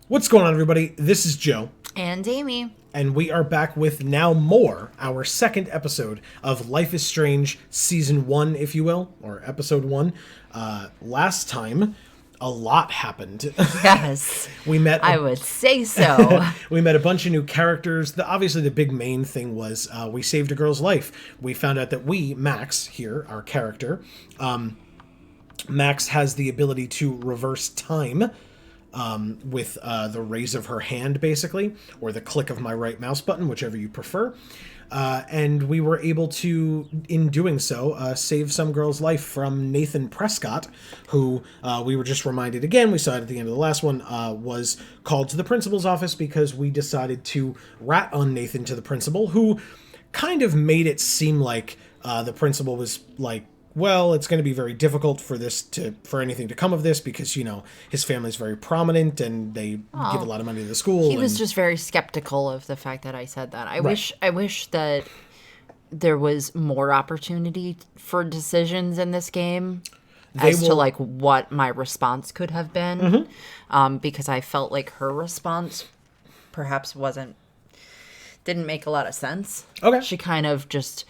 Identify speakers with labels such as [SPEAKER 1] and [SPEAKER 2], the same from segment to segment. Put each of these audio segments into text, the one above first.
[SPEAKER 1] What's going on, everybody? This is Joe.
[SPEAKER 2] And Amy.
[SPEAKER 1] And we are back with now more, our second episode of Life is Strange Season 1, if you will, or Episode 1. Last time, a lot happened.
[SPEAKER 2] Yes, I would say so.
[SPEAKER 1] We met a bunch of new characters. Obviously, the big main thing was we saved a girl's life. We found out that Max here, our character, Max has the ability to reverse time with the raise of her hand, basically, or the click of my right mouse button, whichever you prefer. And we were able to, in doing so, save some girl's life from Nathan Prescott, who we were just reminded again, we saw it at the end of the last one, was called to the principal's office because we decided to rat on Nathan to the principal, who kind of made it seem like the principal was like, well, it's going to be very difficult for anything to come of this because, you know, his family's very prominent and they give a lot of money to the school.
[SPEAKER 2] He was just very skeptical of the fact that I said that. I wish that there was more opportunity for decisions in this game to like what my response could have been. Because I felt like her response perhaps didn't make a lot of sense.
[SPEAKER 1] Okay.
[SPEAKER 2] She kind of just,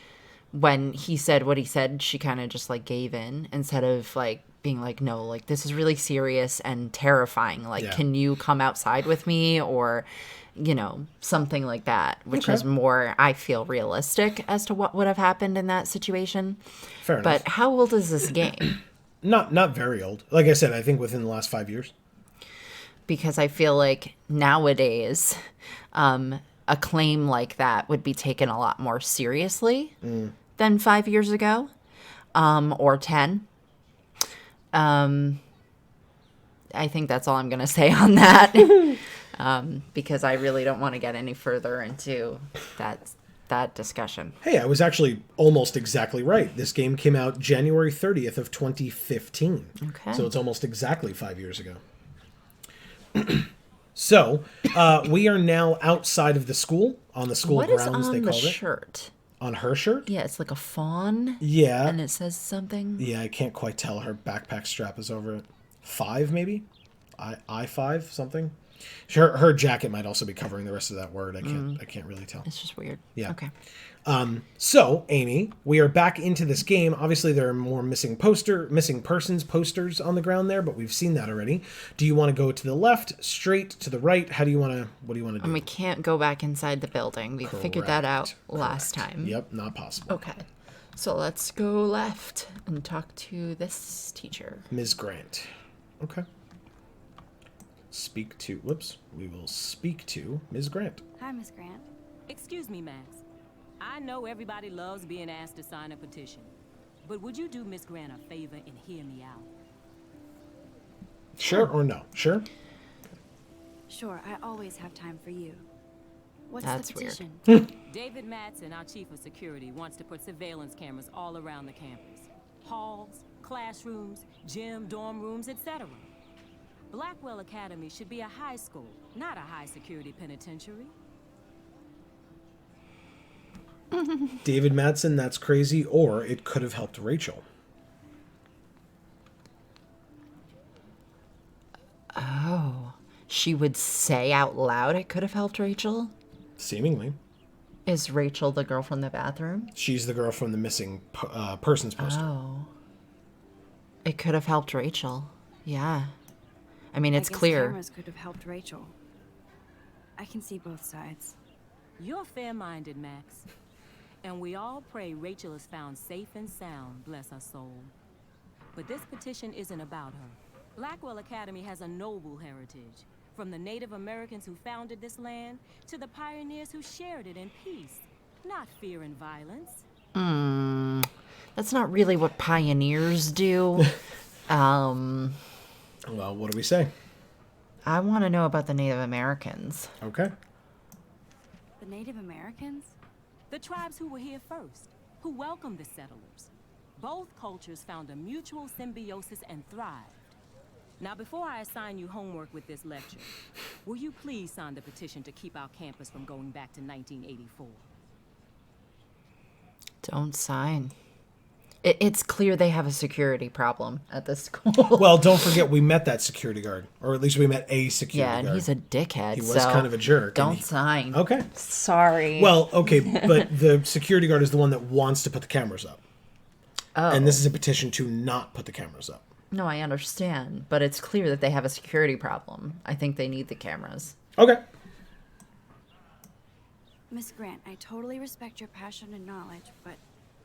[SPEAKER 2] when he said what he said, she kind of just like gave in instead of like being like, no, like this is really serious and terrifying. Like, can you come outside with me, or, you know, something like that, which is more, I feel, realistic as to what would have happened in that situation.
[SPEAKER 1] Fair enough.
[SPEAKER 2] But how old is this game?
[SPEAKER 1] Not very old. Like I said, I think within the last 5 years.
[SPEAKER 2] Because I feel like nowadays, a claim like that would be taken a lot more seriously than 5 years ago, or 10. I think that's all I'm going to say on that, because I really don't want to get any further into that discussion.
[SPEAKER 1] Hey, I was actually almost exactly right. This game came out January 30th of 2015.
[SPEAKER 2] Okay.
[SPEAKER 1] So it's almost exactly 5 years ago. So, we are now outside of the school, on the school grounds, they called it.
[SPEAKER 2] What is on the shirt?
[SPEAKER 1] On her shirt?
[SPEAKER 2] Yeah, it's like a fawn.
[SPEAKER 1] Yeah.
[SPEAKER 2] And it says something.
[SPEAKER 1] Yeah, I can't quite tell. Her backpack strap is over it. 5, maybe? I-5, something? Her jacket might also be covering the rest of that word. I can't really tell.
[SPEAKER 2] It's just weird.
[SPEAKER 1] Yeah.
[SPEAKER 2] Okay.
[SPEAKER 1] So, Amy, we are back into this game. Obviously, there are more missing persons posters on the ground there, but we've seen that already. Do you want to go to the left, straight, to the right? What do you want to do?
[SPEAKER 2] And we can't go back inside the building. We figured that out last time.
[SPEAKER 1] Yep, not possible.
[SPEAKER 2] Okay. So let's go left and talk to this teacher.
[SPEAKER 1] Ms. Grant. Okay. We will speak to Ms. Grant.
[SPEAKER 3] Hi, Miss Grant.
[SPEAKER 4] Excuse me, Max. I know everybody loves being asked to sign a petition, but would you do Miss Grant a favor and hear me out?
[SPEAKER 1] Sure or no? Sure?
[SPEAKER 3] Sure, I always have time for you. What's
[SPEAKER 2] That's
[SPEAKER 3] the petition?
[SPEAKER 2] weird.
[SPEAKER 4] David Madsen, our chief of security, wants to put surveillance cameras all around the campus. Halls, classrooms, gym, dorm rooms, etc. Blackwell Academy should be a high school, not a high-security penitentiary.
[SPEAKER 1] David Madsen, that's crazy, or it could have helped Rachel.
[SPEAKER 2] Oh, she would say out loud it could have helped Rachel?
[SPEAKER 1] Seemingly.
[SPEAKER 2] Is Rachel the girl from the bathroom?
[SPEAKER 1] She's the girl from the missing persons poster.
[SPEAKER 2] Oh. It could have helped Rachel. Yeah. I mean, it's
[SPEAKER 3] I guess
[SPEAKER 2] clear.
[SPEAKER 3] cameras could have helped Rachel. I can see both sides.
[SPEAKER 4] You're fair-minded, Max. And we all pray Rachel is found safe and sound, bless her soul. But this petition isn't about her. Blackwell Academy has a noble heritage, from the Native Americans who founded this land to the pioneers who shared it in peace, not fear and violence.
[SPEAKER 2] That's not really what pioneers do.
[SPEAKER 1] Well, what do we say?
[SPEAKER 2] I want to know about the Native Americans.
[SPEAKER 1] Okay.
[SPEAKER 3] The Native Americans?
[SPEAKER 4] The tribes who were here first, who welcomed the settlers. Both cultures found a mutual symbiosis and thrived. Now, before I assign you homework with this lecture, will you please sign the petition to keep our campus from going back to 1984?
[SPEAKER 2] Don't sign. It's clear they have a security problem at this school.
[SPEAKER 1] Well, don't forget we met that security guard, or at least we met a security
[SPEAKER 2] yeah, and
[SPEAKER 1] guard.
[SPEAKER 2] he's a dickhead.
[SPEAKER 1] He was
[SPEAKER 2] so
[SPEAKER 1] kind of a jerk. and
[SPEAKER 2] Don't sign.
[SPEAKER 1] Okay.
[SPEAKER 2] Sorry.
[SPEAKER 1] Well, okay, but the security guard is the one that wants to put the cameras up.
[SPEAKER 2] oh.
[SPEAKER 1] And this is a petition to not put the cameras up.
[SPEAKER 2] No, I understand, but it's clear that they have a security problem. I think they need the cameras.
[SPEAKER 1] Okay.
[SPEAKER 3] Miss Grant, I totally respect your passion and knowledge, but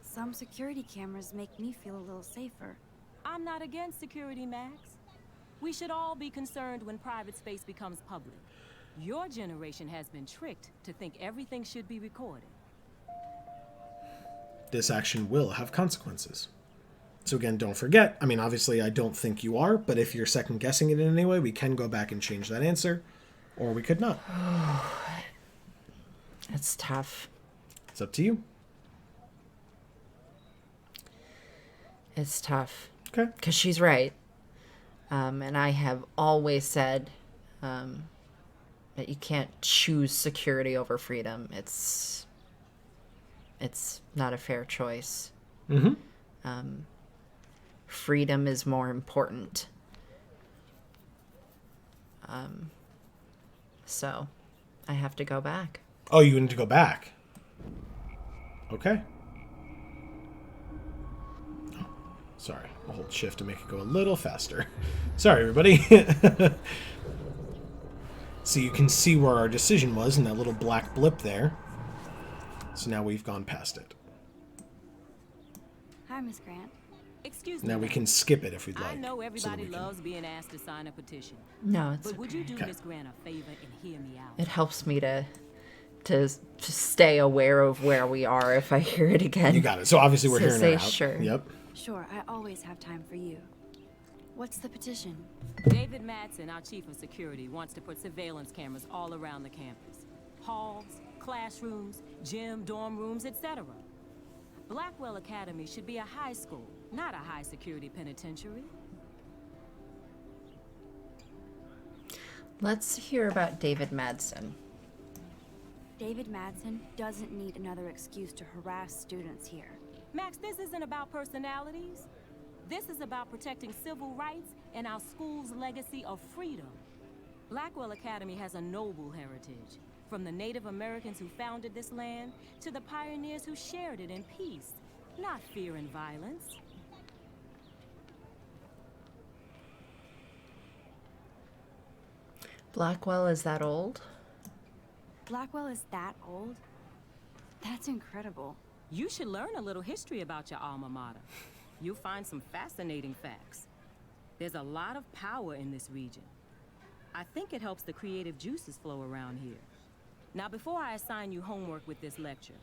[SPEAKER 3] some security cameras make me feel a little safer.
[SPEAKER 4] I'm not against security, Max. We should all be concerned when private space becomes public. Your generation has been tricked to think everything should be recorded.
[SPEAKER 1] This action will have consequences. So again, don't forget, I mean, obviously I don't think you are, but if you're second guessing it in any way, we can go back and change that answer, or we could not.
[SPEAKER 2] It's tough.
[SPEAKER 1] It's up to you.
[SPEAKER 2] It's tough.
[SPEAKER 1] Okay.
[SPEAKER 2] Because she's right. And I have always said that you can't choose security over freedom. It's not a fair choice.
[SPEAKER 1] Mm-hmm.
[SPEAKER 2] Freedom is more important. So I have to go back.
[SPEAKER 1] Oh, you need to go back. Okay. Oh, sorry. I'll hold shift to make it go a little faster. Sorry, everybody. So you can see where our decision was in that little black blip there. So now we've gone past it.
[SPEAKER 3] Hi, Miss Grant.
[SPEAKER 4] Excuse me.
[SPEAKER 1] Now we
[SPEAKER 4] ma'am.
[SPEAKER 1] can skip it if we'd like.
[SPEAKER 4] I know
[SPEAKER 1] so that
[SPEAKER 4] everybody
[SPEAKER 1] we can-
[SPEAKER 4] loves being asked to sign a petition.
[SPEAKER 2] No, it's
[SPEAKER 4] But would you do
[SPEAKER 1] Okay.
[SPEAKER 4] Miss Grant a favor and hear me out?
[SPEAKER 2] it helps me to stay aware of where we are if I hear it again.
[SPEAKER 1] You got it. So obviously we're
[SPEAKER 2] So
[SPEAKER 1] hearing
[SPEAKER 2] say
[SPEAKER 1] her out.
[SPEAKER 2] sure.
[SPEAKER 1] Yep.
[SPEAKER 3] Sure, I always have time for you. What's the petition?
[SPEAKER 4] David Madsen, our chief of security, wants to put surveillance cameras all around the campus. Halls, classrooms, gym, dorm rooms, etc. Blackwell Academy should be a high school, not a high-security penitentiary.
[SPEAKER 2] Let's hear about David Madsen.
[SPEAKER 3] David Madsen doesn't need another excuse to harass students here.
[SPEAKER 4] Max, this isn't about personalities. This is about protecting civil rights and our school's legacy of freedom. Blackwell Academy has a noble heritage, from the Native Americans who founded this land to the pioneers who shared it in peace, not fear and violence.
[SPEAKER 2] Blackwell is that old?
[SPEAKER 3] Blackwell is that old? That's incredible.
[SPEAKER 4] You should learn a little history about your alma mater. You'll find some fascinating facts. There's a lot of power in this region. I think it helps the creative juices flow around here. Now, before I assign you homework with this lecture,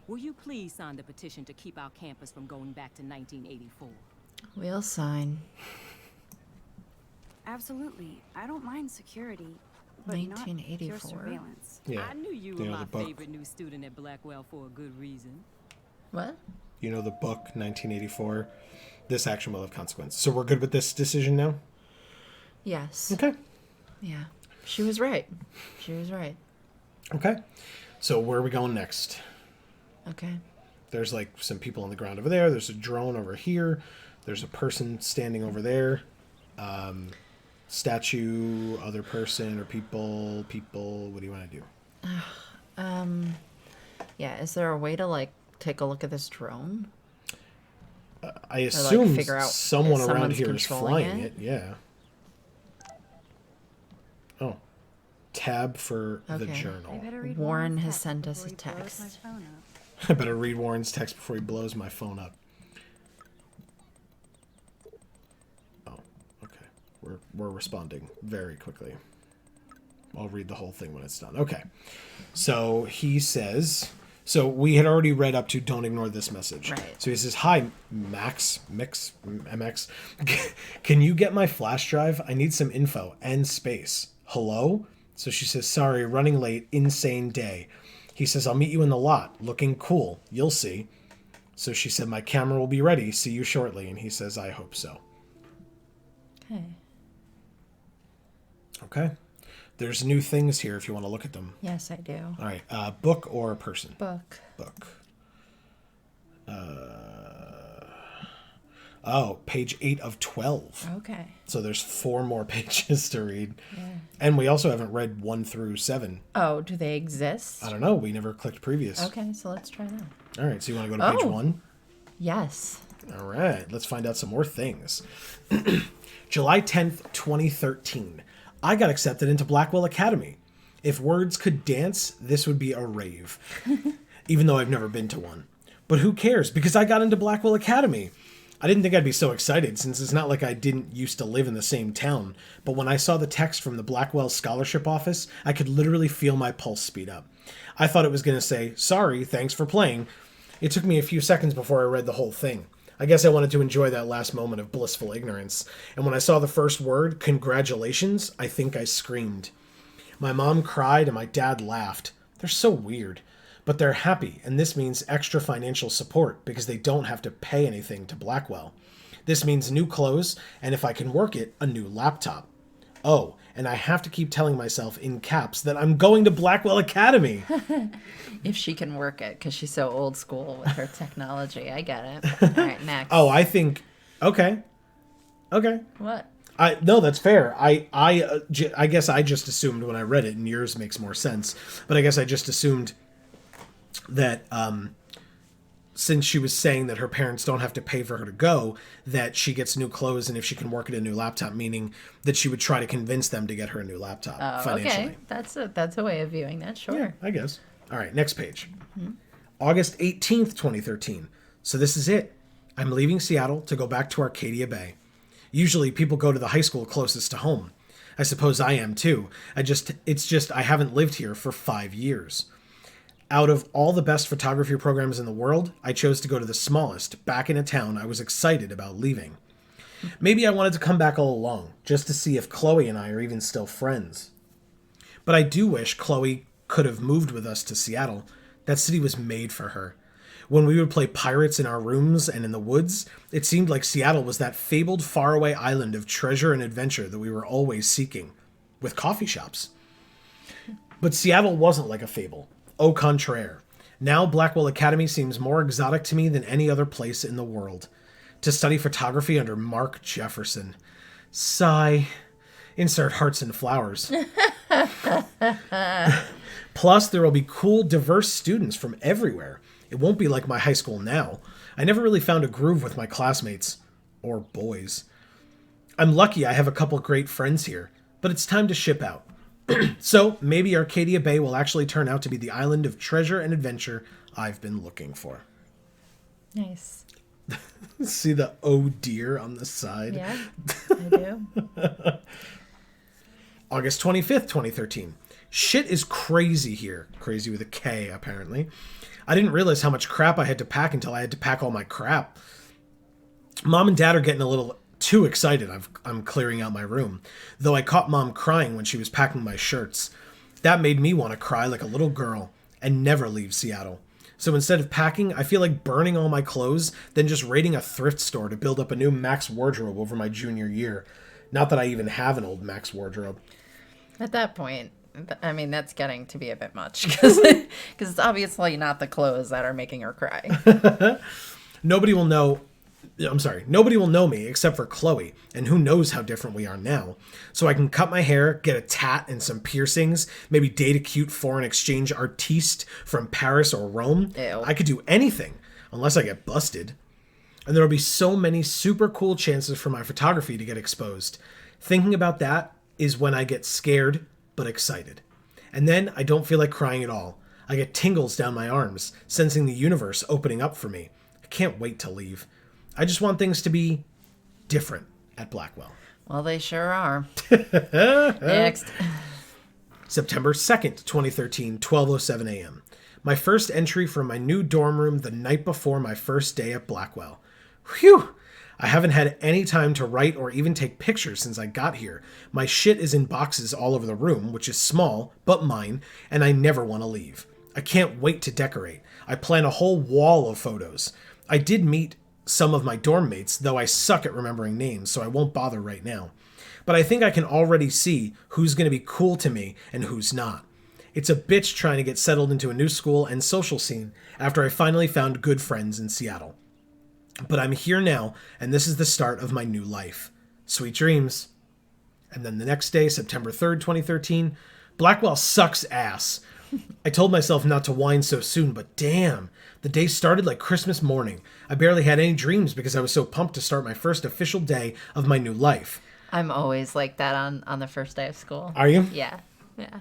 [SPEAKER 4] will you please sign the petition to keep our campus from going back to 1984?
[SPEAKER 2] We'll sign.
[SPEAKER 3] Absolutely. I don't mind security, but not pure
[SPEAKER 2] 1984.
[SPEAKER 3] surveillance.
[SPEAKER 1] Yeah.
[SPEAKER 4] I knew you
[SPEAKER 1] You
[SPEAKER 4] were
[SPEAKER 1] know
[SPEAKER 4] my
[SPEAKER 1] the book.
[SPEAKER 4] favorite new student at Blackwell for a good reason.
[SPEAKER 2] What?
[SPEAKER 1] You know the book 1984. This action will have consequence. So we're good with this decision now?
[SPEAKER 2] Yes.
[SPEAKER 1] Okay.
[SPEAKER 2] Yeah. She was right. She was right.
[SPEAKER 1] Okay. So where are we going next?
[SPEAKER 2] Okay.
[SPEAKER 1] There's like some people on the ground over there. There's a drone over here. There's a person standing over there. Statue, other person, or people. What do you want to do?
[SPEAKER 2] Yeah, is there a way to like take a look at this drone?
[SPEAKER 1] I assume
[SPEAKER 2] figure out
[SPEAKER 1] someone
[SPEAKER 2] if
[SPEAKER 1] around
[SPEAKER 2] someone's
[SPEAKER 1] here is
[SPEAKER 2] controlling
[SPEAKER 1] flying
[SPEAKER 2] it?
[SPEAKER 1] it. Yeah. Oh. Tab for the
[SPEAKER 2] Okay.
[SPEAKER 1] journal.
[SPEAKER 2] Warren has sent us a text.
[SPEAKER 1] I better read Warren's text before he blows my phone up. Oh, okay. We're responding very quickly. I'll read the whole thing when it's done. Okay. So he says, so we had already read up to don't ignore this message.
[SPEAKER 2] Right.
[SPEAKER 1] So he says, hi, MX. Can you get my flash drive? I need some info and space. Hello? So she says, sorry, running late, insane day. He says, I'll meet you in the lot. Looking cool. You'll see. So she said, my camera will be ready. See you shortly. And he says, I hope so.
[SPEAKER 2] Okay.
[SPEAKER 1] Okay. There's new things here if you want to look at them.
[SPEAKER 2] Yes, I do.
[SPEAKER 1] All right. Book or person?
[SPEAKER 2] Book.
[SPEAKER 1] Book. Oh, page 8 of 12.
[SPEAKER 2] Okay.
[SPEAKER 1] So there's 4 more pages to read.
[SPEAKER 2] Yeah.
[SPEAKER 1] And we also haven't read 1 through 7.
[SPEAKER 2] Oh, do they exist?
[SPEAKER 1] I don't know. We never clicked previous.
[SPEAKER 2] Okay, so let's try that.
[SPEAKER 1] All right. So you want to go to page 1?
[SPEAKER 2] Yes.
[SPEAKER 1] All right. Let's find out some more things. July 10th, 2013. I got accepted into Blackwell Academy. If words could dance, this would be a rave. Even though I've never been to one. But who cares? Because I got into Blackwell Academy. I didn't think I'd be so excited, since it's not like I didn't used to live in the same town. But when I saw the text from the Blackwell Scholarship Office, I could literally feel my pulse speed up. I thought it was going to say, sorry, thanks for playing. It took me a few seconds before I read the whole thing. I guess I wanted to enjoy that last moment of blissful ignorance. And when I saw the first word, congratulations, I think I screamed. My mom cried and my dad laughed. They're so weird. But they're happy, and this means extra financial support because they don't have to pay anything to Blackwell. This means new clothes, and if I can work it, a new laptop. Oh, and I have to keep telling myself in caps that I'm going to Blackwell Academy.
[SPEAKER 2] If she can work it, because she's so old school with her technology. I get it. All right, next.
[SPEAKER 1] Oh, I think... Okay.
[SPEAKER 2] What?
[SPEAKER 1] No, that's fair. I guess I just assumed when I read it, and yours makes more sense, but I guess I just assumed that since she was saying that her parents don't have to pay for her to go, that she gets new clothes, and if she can work at a new laptop, meaning that she would try to convince them to get her a new laptop financially.
[SPEAKER 2] Okay, that's a way of viewing that. Sure.
[SPEAKER 1] Yeah, I guess. All right, next page. August 18th, 2013. So this is it. I'm leaving Seattle to go back to Arcadia Bay. Usually people go to the high school closest to home. I suppose I am too. It's just I haven't lived here for 5 years. Out of all the best photography programs in the world, I chose to go to the smallest, back in a town I was excited about leaving. Maybe I wanted to come back all along, just to see if Chloe and I are even still friends. But I do wish Chloe could have moved with us to Seattle. That city was made for her. When we would play pirates in our rooms and in the woods, it seemed like Seattle was that fabled faraway island of treasure and adventure that we were always seeking, with coffee shops. But Seattle wasn't like a fable. Au contraire. Now Blackwell Academy seems more exotic to me than any other place in the world. To study photography under Mark Jefferson. Sigh. Insert hearts and flowers. Plus, there will be cool, diverse students from everywhere. It won't be like my high school now. I never really found a groove with my classmates. Or boys. I'm lucky I have a couple great friends here, but it's time to ship out. So, maybe Arcadia Bay will actually turn out to be the island of treasure and adventure I've been looking for.
[SPEAKER 2] Nice.
[SPEAKER 1] See the oh dear on the side?
[SPEAKER 2] Yeah, I do.
[SPEAKER 1] August 25th, 2013. Shit is crazy here. Crazy with a K, apparently. I didn't realize how much crap I had to pack until I had to pack all my crap. Mom and Dad are getting a little too excited. I'm clearing out my room. Though I caught Mom crying when she was packing my shirts. That made me want to cry like a little girl and never leave Seattle. So instead of packing, I feel like burning all my clothes, then just raiding a thrift store to build up a new Max wardrobe over my junior year. Not that I even have an old Max wardrobe.
[SPEAKER 2] At that point, I mean, that's getting to be a bit much because it's obviously not the clothes that are making her cry.
[SPEAKER 1] Nobody will know me except for Chloe, and who knows how different we are now. So I can cut my hair, get a tat and some piercings, maybe date a cute foreign exchange artiste from Paris or Rome.
[SPEAKER 2] Ew.
[SPEAKER 1] I could do anything, unless I get busted. And there will be so many super cool chances for my photography to get exposed. Thinking about that is when I get scared, but excited. And then I don't feel like crying at all. I get tingles down my arms, sensing the universe opening up for me. I can't wait to leave. I just want things to be different at Blackwell.
[SPEAKER 2] Well, they sure are. Next.
[SPEAKER 1] September 2nd, 2013, 12:07 a.m. My first entry from my new dorm room the night before my first day at Blackwell. Whew! I haven't had any time to write or even take pictures since I got here. My shit is in boxes all over the room, which is small, but mine, and I never want to leave. I can't wait to decorate. I plan a whole wall of photos. I did meet some of my dorm mates, though I suck at remembering names, so I won't bother right now. But I think I can already see who's going to be cool to me and who's not. It's a bitch trying to get settled into a new school and social scene after I finally found good friends in Seattle. But I'm here now, and this is the start of my new life. Sweet dreams. And then the next day, September 3rd, 2013, Blackwell sucks ass. I told myself not to whine so soon, but damn, the day started like Christmas morning. I barely had any dreams because I was so pumped to start my first official day of my new life.
[SPEAKER 2] I'm always like that on the first day of school.
[SPEAKER 1] Are you?
[SPEAKER 2] Yeah. Yeah.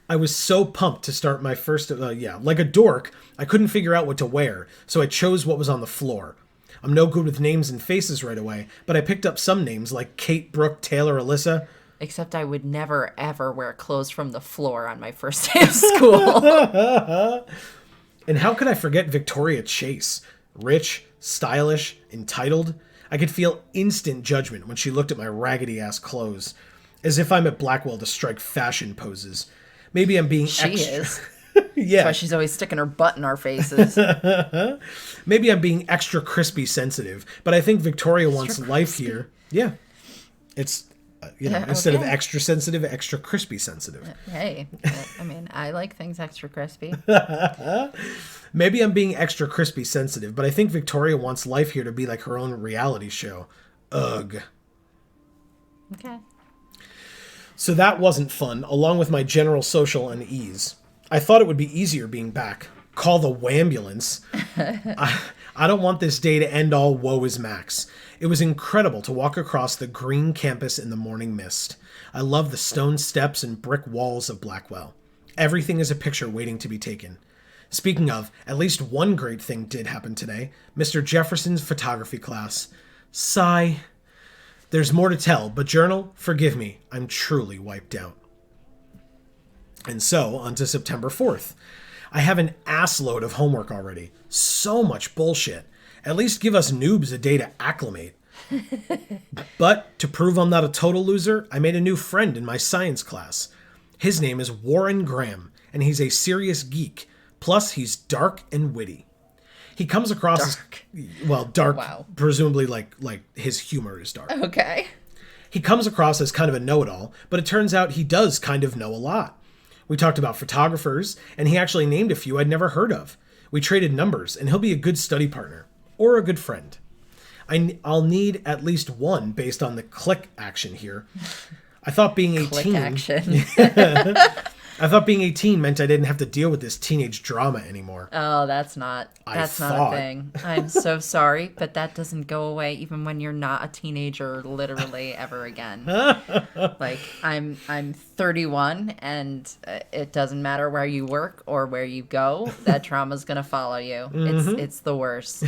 [SPEAKER 1] I was so pumped to start my first, like a dork, I couldn't figure out what to wear, so I chose what was on the floor. I'm no good with names and faces right away, but I picked up some names like Kate, Brooke, Taylor, Alyssa.
[SPEAKER 2] Except I would never, ever wear clothes from the floor on my first day of school.
[SPEAKER 1] And how could I forget Victoria Chase? Rich, stylish, entitled. I could feel instant judgment when she looked at my raggedy-ass clothes, as if I'm at Blackwell to strike fashion poses. Maybe I'm being
[SPEAKER 2] She
[SPEAKER 1] extra...
[SPEAKER 2] is.
[SPEAKER 1] Yeah.
[SPEAKER 2] That's why she's always sticking her butt in our faces.
[SPEAKER 1] Maybe I'm being extra crispy sensitive, but I think Victoria wants life
[SPEAKER 2] crispy?
[SPEAKER 1] here. Yeah. It's, instead of
[SPEAKER 2] okay.
[SPEAKER 1] extra sensitive, extra crispy sensitive.
[SPEAKER 2] Hey, I mean, I like things extra crispy.
[SPEAKER 1] Maybe I'm being extra crispy sensitive, but I think Victoria wants life here to be like her own reality show. Ugh.
[SPEAKER 2] Okay.
[SPEAKER 1] So that wasn't fun, along with my general social unease. I thought it would be easier being back. Call the wambulance. I don't want this day to end all woe is Max. It was incredible to walk across the green campus in the morning mist. I love the stone steps and brick walls of Blackwell. Everything is a picture waiting to be taken. Speaking of, at least one great thing did happen today. Mr. Jefferson's photography class. Sigh. There's more to tell, but journal, forgive me, I'm truly wiped out. And so, on to September 4th. I have an assload of homework already. So much bullshit. At least give us noobs a day to acclimate. But, to prove I'm not a total loser, I made a new friend in my science class. His name is Warren Graham, and he's a serious geek. Plus, he's dark and witty. He comes across
[SPEAKER 2] Dark.
[SPEAKER 1] as dark,
[SPEAKER 2] Wow.
[SPEAKER 1] presumably like his humor is dark.
[SPEAKER 2] Okay.
[SPEAKER 1] He comes across as kind of a know-it-all, but it turns out he does kind of know a lot. We talked about photographers, and he actually named a few I'd never heard of. We traded numbers, and he'll be a good study partner. Or a good friend. I'll need at least one based on the click action here. I thought being 18...
[SPEAKER 2] Click action.
[SPEAKER 1] I thought being 18 meant I didn't have to deal with this teenage drama anymore.
[SPEAKER 2] Oh, that's not a thing. I'm so sorry, but that doesn't go away even when you're not a teenager literally ever again. Like I'm 31 and it doesn't matter where you work or where you go, that trauma's going to follow you. It's the worst.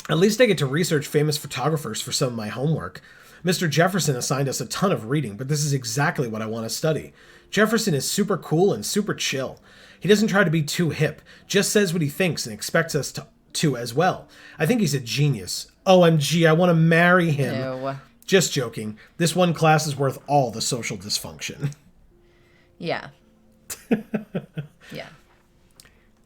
[SPEAKER 1] At least I get to research famous photographers for some of my homework. Mr. Jefferson assigned us a ton of reading, but this is exactly what I want to study. Jefferson is super cool and super chill. He doesn't try to be too hip, just says what he thinks and expects us to as well. I think he's a genius. OMG, I want to marry him.
[SPEAKER 2] Ew.
[SPEAKER 1] Just joking. This one class is worth all the social dysfunction.
[SPEAKER 2] Yeah. Yeah.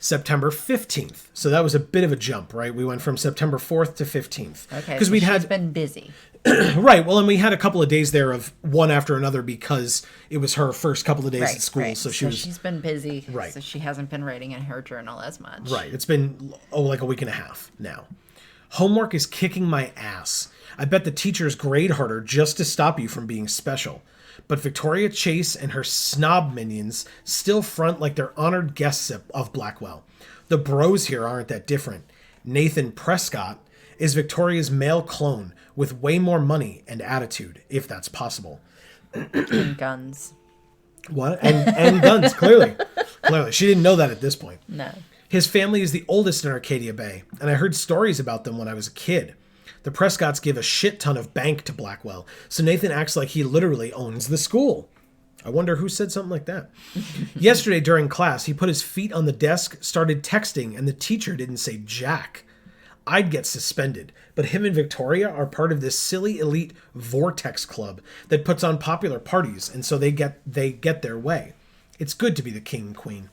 [SPEAKER 1] September 15th. So that was a bit of a jump, right? We went from September 4th to 15th.
[SPEAKER 2] Okay.
[SPEAKER 1] Because
[SPEAKER 2] She's been busy.
[SPEAKER 1] Right. Well, and we had a couple of days there of one after another because it was her first couple of days at school.
[SPEAKER 2] Right.
[SPEAKER 1] So
[SPEAKER 2] she's been busy.
[SPEAKER 1] Right.
[SPEAKER 2] So she hasn't been writing in her journal as much.
[SPEAKER 1] Right. It's been, like a week and a half now. Homework is kicking my ass. I bet the teachers grade harder just to stop you from being special. But Victoria Chase and her snob minions still front like they're honored guests of Blackwell. The bros here aren't that different. Nathan Prescott is Victoria's male clone with way more money and attitude, if that's possible.
[SPEAKER 2] And guns.
[SPEAKER 1] What? And guns, clearly. Clearly. She didn't know that at this point.
[SPEAKER 2] No.
[SPEAKER 1] His family is the oldest in Arcadia Bay, and I heard stories about them when I was a kid. The Prescotts give a shit ton of bank to Blackwell, so Nathan acts like he literally owns the school. I wonder who said something like that. Yesterday during class, he put his feet on the desk, started texting, and the teacher didn't say jack. I'd get suspended, but him and Victoria are part of this silly elite Vortex Club that puts on popular parties, and so they get their way. It's good to be the king and queen.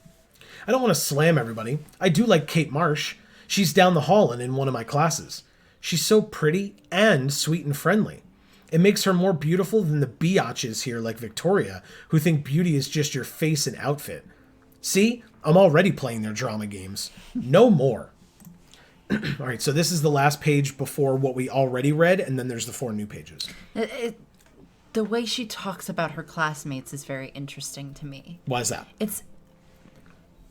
[SPEAKER 1] I don't want to slam everybody. I do like Kate Marsh. She's down the hall and in one of my classes. She's so pretty and sweet and friendly. It makes her more beautiful than the biatches here like Victoria, who think beauty is just your face and outfit. See? I'm already playing their drama games. No more. All right, so this is the last page before what we already read, and then there's the 4 new pages.
[SPEAKER 2] The way she talks about her classmates is very interesting to me.
[SPEAKER 1] Why is that?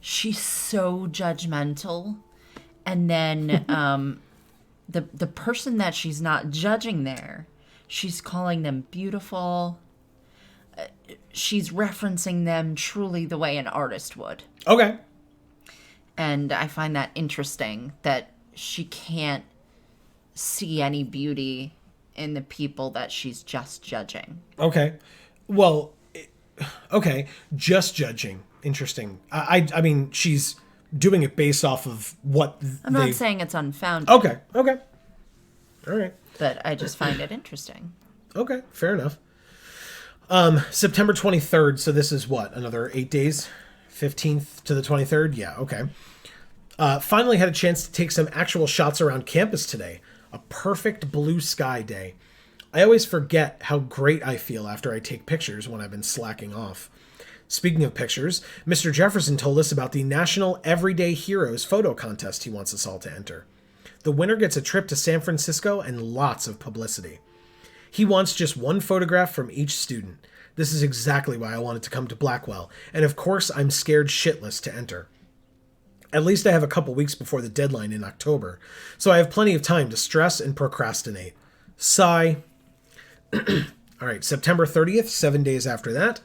[SPEAKER 2] She's so judgmental, and then the person that she's not judging there, she's calling them beautiful. She's referencing them truly the way an artist would.
[SPEAKER 1] Okay.
[SPEAKER 2] And I find that interesting that she can't see any beauty in the people that she's just judging.
[SPEAKER 1] Okay. Well, okay. Just judging. Interesting. I mean, she's doing it based off of what
[SPEAKER 2] I'm not saying it's unfounded.
[SPEAKER 1] Okay. Okay. All right.
[SPEAKER 2] But I just find it interesting.
[SPEAKER 1] Okay. Fair enough. September 23rd. So this is what? Another 8 days? 15th to the 23rd? Yeah. Okay. Finally had a chance to take some actual shots around campus today. A perfect blue sky day. I always forget how great I feel after I take pictures when I've been slacking off. Speaking of pictures, Mr. Jefferson told us about the National Everyday Heroes photo contest he wants us all to enter. The winner gets a trip to San Francisco and lots of publicity. He wants just one photograph from each student. This is exactly why I wanted to come to Blackwell, and of course I'm scared shitless to enter. At least I have a couple weeks before the deadline in October, so I have plenty of time to stress and procrastinate. Sigh. All right, September 30th, 7 days after that.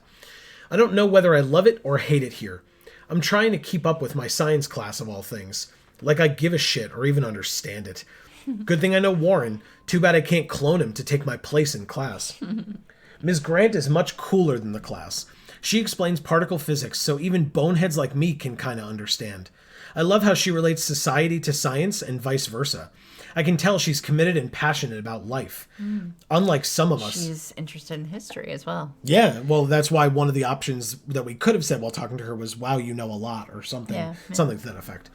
[SPEAKER 1] I don't know whether I love it or hate it here. I'm trying to keep up with my science class of all things. Like I give a shit or even understand it. Good thing I know Warren. Too bad I can't clone him to take my place in class. Ms. Grant is much cooler than the class. She explains particle physics so even boneheads like me can kinda understand. I love how she relates society to science and vice versa. I can tell she's committed and passionate about life. Unlike some of us.
[SPEAKER 2] She's interested in history as well.
[SPEAKER 1] Yeah, well, that's why one of the options that we could have said while talking to her was, wow, you know a lot, or something.
[SPEAKER 2] Yeah.
[SPEAKER 1] Something to that effect.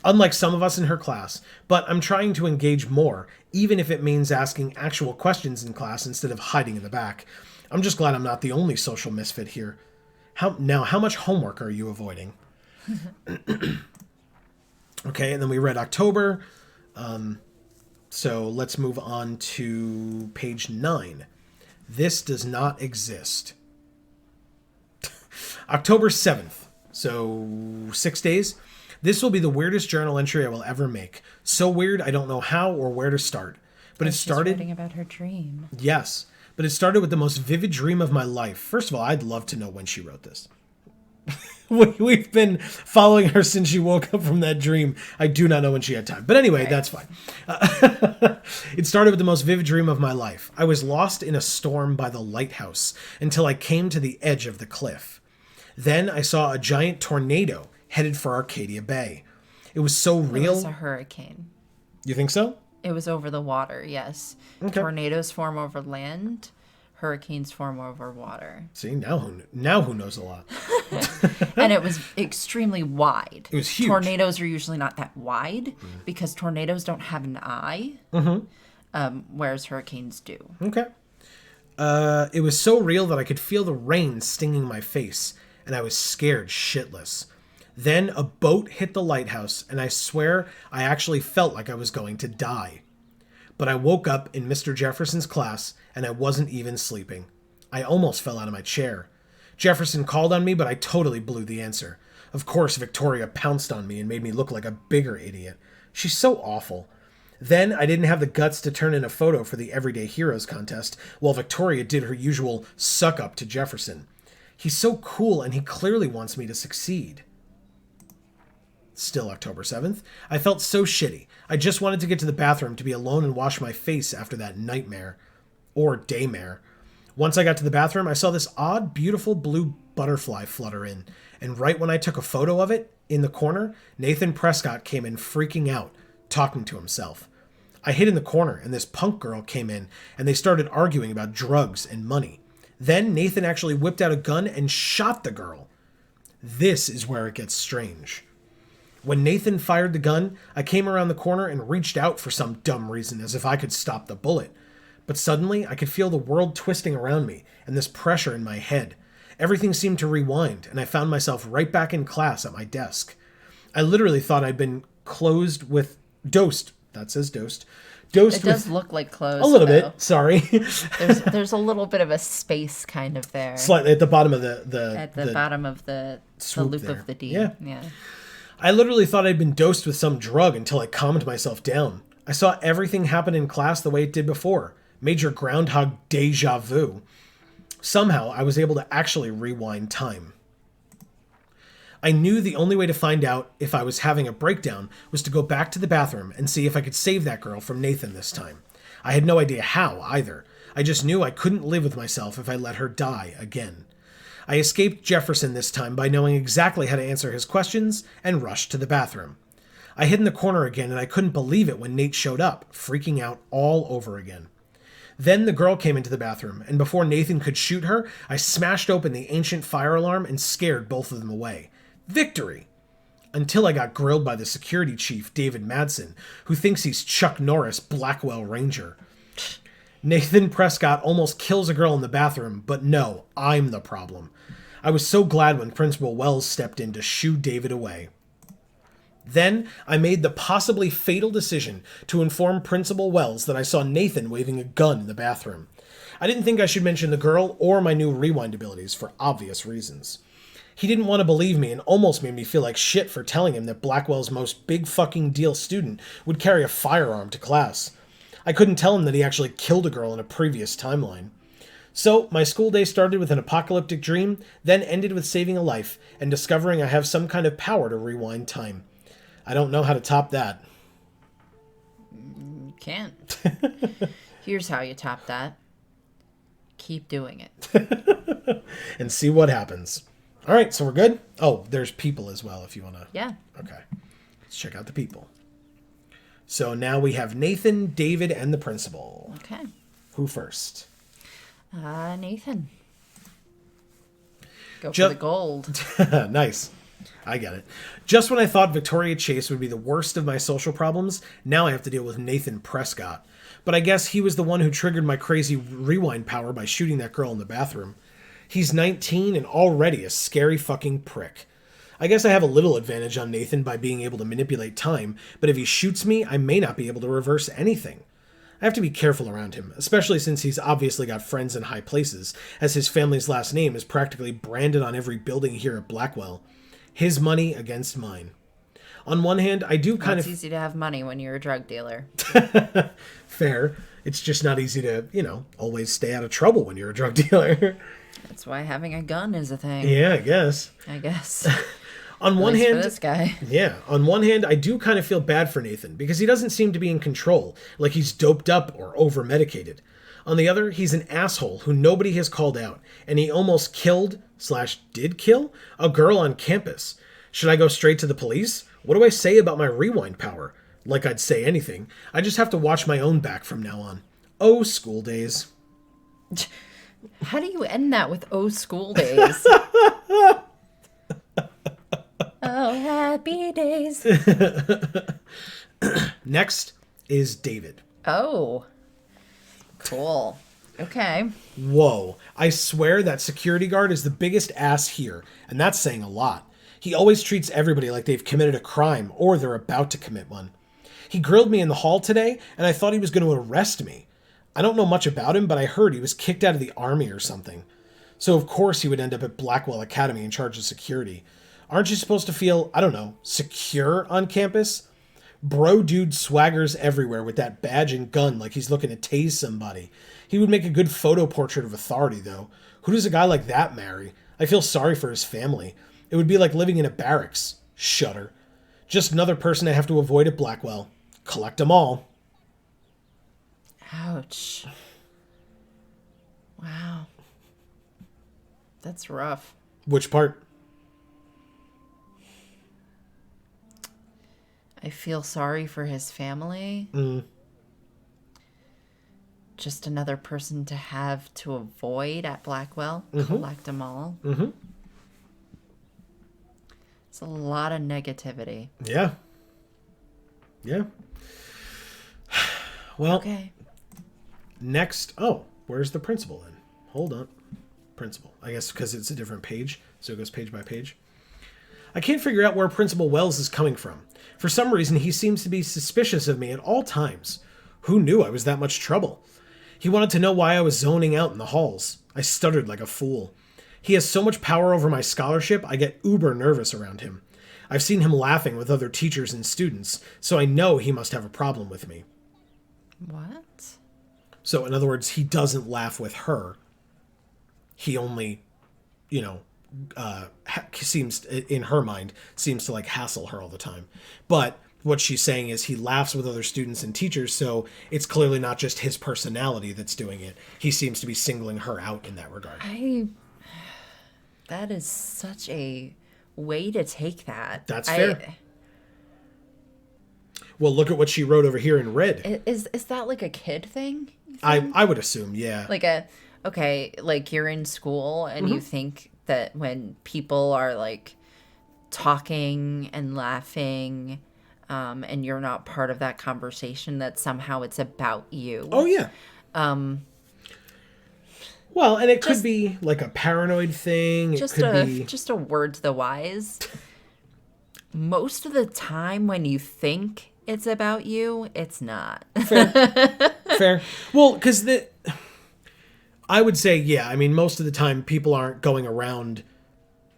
[SPEAKER 1] Unlike some of us in her class, but I'm trying to engage more, even if it means asking actual questions in class instead of hiding in the back. I'm just glad I'm not the only social misfit here. How much homework are you avoiding? Okay, and then we read October. So let's move on to page 9. This does not exist. October 7th. So 6 days. This will be the weirdest journal entry I will ever make. So weird I don't know how or where to start. But it started...
[SPEAKER 2] She's writing about her dream.
[SPEAKER 1] Yes, but it started with the most vivid dream of my life. First of all, I'd love to know when she wrote this. We've been following her since she woke up from that dream. I do not know when she had time. But anyway, That's fine. It started with the most vivid dream of my life. I was lost in a storm by the lighthouse until I came to the edge of the cliff. Then I saw a giant tornado headed for Arcadia Bay. It was so real.
[SPEAKER 2] It was a hurricane.
[SPEAKER 1] You think so?
[SPEAKER 2] It was over the water, yes.
[SPEAKER 1] Okay.
[SPEAKER 2] Tornadoes form over land. Hurricanes form over water.
[SPEAKER 1] See, now who knows a lot.
[SPEAKER 2] And it was extremely wide.
[SPEAKER 1] It was huge.
[SPEAKER 2] Tornadoes are usually not that wide because tornadoes don't have an eye, whereas hurricanes do.
[SPEAKER 1] Okay. It was so real that I could feel the rain stinging my face, and I was scared shitless. Then a boat hit the lighthouse, and I swear I actually felt like I was going to die. But I woke up in Mr. Jefferson's class, and I wasn't even sleeping. I almost fell out of my chair. Jefferson called on me, but I totally blew the answer. Of course, Victoria pounced on me and made me look like a bigger idiot. She's so awful. Then I didn't have the guts to turn in a photo for the Everyday Heroes contest, while Victoria did her usual suck-up to Jefferson. He's so cool, and he clearly wants me to succeed. Still October 7th. I felt so shitty. I just wanted to get to the bathroom to be alone and wash my face after that nightmare. Or daymare. Once I got to the bathroom, I saw this odd, beautiful blue butterfly flutter in. And right when I took a photo of it, in the corner, Nathan Prescott came in freaking out, talking to himself. I hid in the corner, and this punk girl came in, and they started arguing about drugs and money. Then Nathan actually whipped out a gun and shot the girl. This is where it gets strange. When Nathan fired the gun, I came around the corner and reached out for some dumb reason, as if I could stop the bullet. But suddenly, I could feel the world twisting around me, and this pressure in my head. Everything seemed to rewind, and I found myself right back in class at my desk. I literally thought I'd been closed with Dosed. That says dosed. Dosed
[SPEAKER 2] It does
[SPEAKER 1] with
[SPEAKER 2] look like closed.
[SPEAKER 1] a little
[SPEAKER 2] though.
[SPEAKER 1] bit. Sorry.
[SPEAKER 2] There's a little bit of a space kind of there.
[SPEAKER 1] Slightly at the bottom of the
[SPEAKER 2] At the bottom of the loop
[SPEAKER 1] there.
[SPEAKER 2] of the D.
[SPEAKER 1] Yeah.
[SPEAKER 2] Yeah.
[SPEAKER 1] I literally thought I'd been dosed with some drug until I calmed myself down. I saw everything happen in class the way it did before. Major groundhog deja vu. Somehow, I was able to actually rewind time. I knew the only way to find out if I was having a breakdown was to go back to the bathroom and see if I could save that girl from Nathan this time. I had no idea how, either. I just knew I couldn't live with myself if I let her die again. I escaped Jefferson this time by knowing exactly how to answer his questions and rushed to the bathroom. I hid in the corner again and I couldn't believe it when Nate showed up, freaking out all over again. Then the girl came into the bathroom, and before Nathan could shoot her, I smashed open the ancient fire alarm and scared both of them away. Victory! Until I got grilled by the security chief, David Madsen, who thinks he's Chuck Norris, Blackwell Ranger. Nathan Prescott almost kills a girl in the bathroom, but no, I'm the problem. I was so glad when Principal Wells stepped in to shoo David away. Then, I made the possibly fatal decision to inform Principal Wells that I saw Nathan waving a gun in the bathroom. I didn't think I should mention the girl or my new rewind abilities for obvious reasons. He didn't want to believe me and almost made me feel like shit for telling him that Blackwell's most big fucking deal student would carry a firearm to class. I couldn't tell him that he actually killed a girl in a previous timeline. So, my school day started with an apocalyptic dream, then ended with saving a life and discovering I have some kind of power to rewind time. I don't know how to top that.
[SPEAKER 2] You can't. Here's how you top that. Keep doing it.
[SPEAKER 1] And see what happens. All right, so we're good? Oh, there's people as well if you want to.
[SPEAKER 2] Yeah.
[SPEAKER 1] Okay. Let's check out the people. So now we have Nathan, David, and the principal.
[SPEAKER 2] Okay.
[SPEAKER 1] Who first?
[SPEAKER 2] Nathan. Go for the gold.
[SPEAKER 1] Nice. I get it. Just when I thought Victoria Chase would be the worst of my social problems, now I have to deal with Nathan Prescott. But I guess he was the one who triggered my crazy rewind power by shooting that girl in the bathroom. He's 19 and already a scary fucking prick. I guess I have a little advantage on Nathan by being able to manipulate time, but if he shoots me, I may not be able to reverse anything. I have to be careful around him, especially since he's obviously got friends in high places, as his family's last name is practically branded on every building here at Blackwell. His money against mine. On one hand, I do kind
[SPEAKER 2] It's easy to have money when you're a drug dealer.
[SPEAKER 1] Fair. It's just not easy to, always stay out of trouble when you're a drug dealer.
[SPEAKER 2] That's why having a gun is a thing.
[SPEAKER 1] Yeah, I guess. On one hand,
[SPEAKER 2] for this guy.
[SPEAKER 1] Yeah, on one hand, I do kind of feel bad for Nathan because he doesn't seem to be in control, like he's doped up or over-medicated. On the other, he's an asshole who nobody has called out, and he almost killed/did kill a girl on campus. Should I go straight to the police? What do I say about my rewind power? Like I'd say anything. I just have to watch my own back from now on. Oh, school days.
[SPEAKER 2] How do you end that with "oh, school days"? Oh, happy days.
[SPEAKER 1] Next is David.
[SPEAKER 2] Oh. Cool. Okay.
[SPEAKER 1] Whoa. I swear that security guard is the biggest ass here, and that's saying a lot. He always treats everybody like they've committed a crime or they're about to commit one. He grilled me in the hall today, and I thought he was going to arrest me. I don't know much about him, but I heard he was kicked out of the army or something. So of course he would end up at Blackwell Academy in charge of security. Aren't you supposed to feel, secure on campus? Bro dude swaggers everywhere with that badge and gun like he's looking to tase somebody. He would make a good photo portrait of authority, though. Who does a guy like that marry? I feel sorry for his family. It would be like living in a barracks. Shudder. Just another person I have to avoid at Blackwell. Collect them all.
[SPEAKER 2] Ouch. Wow. That's rough.
[SPEAKER 1] Which part?
[SPEAKER 2] I feel sorry for his family. Just another person to have to avoid at Blackwell. Collect them all. It's a lot of negativity.
[SPEAKER 1] Yeah. Well,
[SPEAKER 2] Okay.
[SPEAKER 1] next. Oh, where's the principal then? Hold on. Principal. I guess because it's a different page, so it goes page by page. I can't figure out where Principal Wells is coming from. For some reason, he seems to be suspicious of me at all times. Who knew I was that much trouble? He wanted to know why I was zoning out in the halls. I stuttered like a fool. He has so much power over my scholarship, I get uber nervous around him. I've seen him laughing with other teachers and students, so I know he must have a problem with me.
[SPEAKER 2] What?
[SPEAKER 1] So, in other words, he doesn't laugh with her. He only, seems, in her mind, seems to like hassle her all the time. But what she's saying is he laughs with other students and teachers, so it's clearly not just his personality that's doing it. He seems to be singling her out in that regard.
[SPEAKER 2] That is such a way to take that.
[SPEAKER 1] That's fair. Well, look at what she wrote over here in red.
[SPEAKER 2] Is that like a kid thing?
[SPEAKER 1] I would assume, yeah.
[SPEAKER 2] Like you're in school and you think that when people are like talking and laughing, and you're not part of that conversation, that somehow it's about you.
[SPEAKER 1] Oh, yeah. Well, and it could be like a paranoid thing.
[SPEAKER 2] Just a word to the wise. Most of the time when you think it's about you, it's not.
[SPEAKER 1] Fair. Well, because I would say, yeah, I mean, most of the time people aren't going around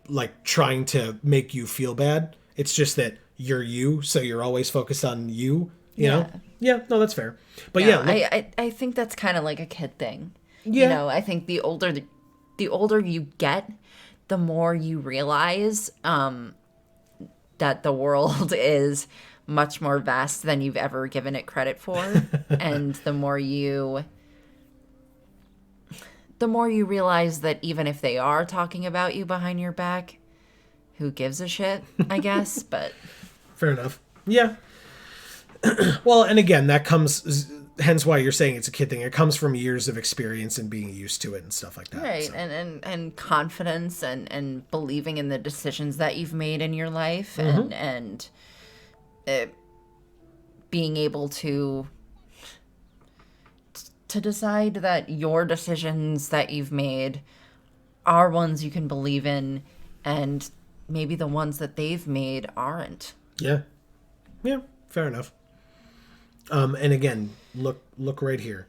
[SPEAKER 1] like trying to make you feel bad. It's just that you're you, so you're always focused on you, you know? Yeah, no, that's fair. But
[SPEAKER 2] I think that's kind of like a kid thing.
[SPEAKER 1] Yeah.
[SPEAKER 2] You know, I think the older you get, the more you realize that the world is much more vast than you've ever given it credit for. And the more you realize that even if they are talking about you behind your back, who gives a shit, I guess, but...
[SPEAKER 1] Fair enough. Yeah. Well, and again, that comes... Hence why you're saying it's a kid thing. It comes from years of experience and being used to it and stuff like that.
[SPEAKER 2] Right,
[SPEAKER 1] so.
[SPEAKER 2] and confidence and believing in the decisions that you've made in your life and being able to decide that your decisions that you've made are ones you can believe in, and maybe the ones that they've made aren't.
[SPEAKER 1] Yeah. Yeah, fair enough. And again, look right here.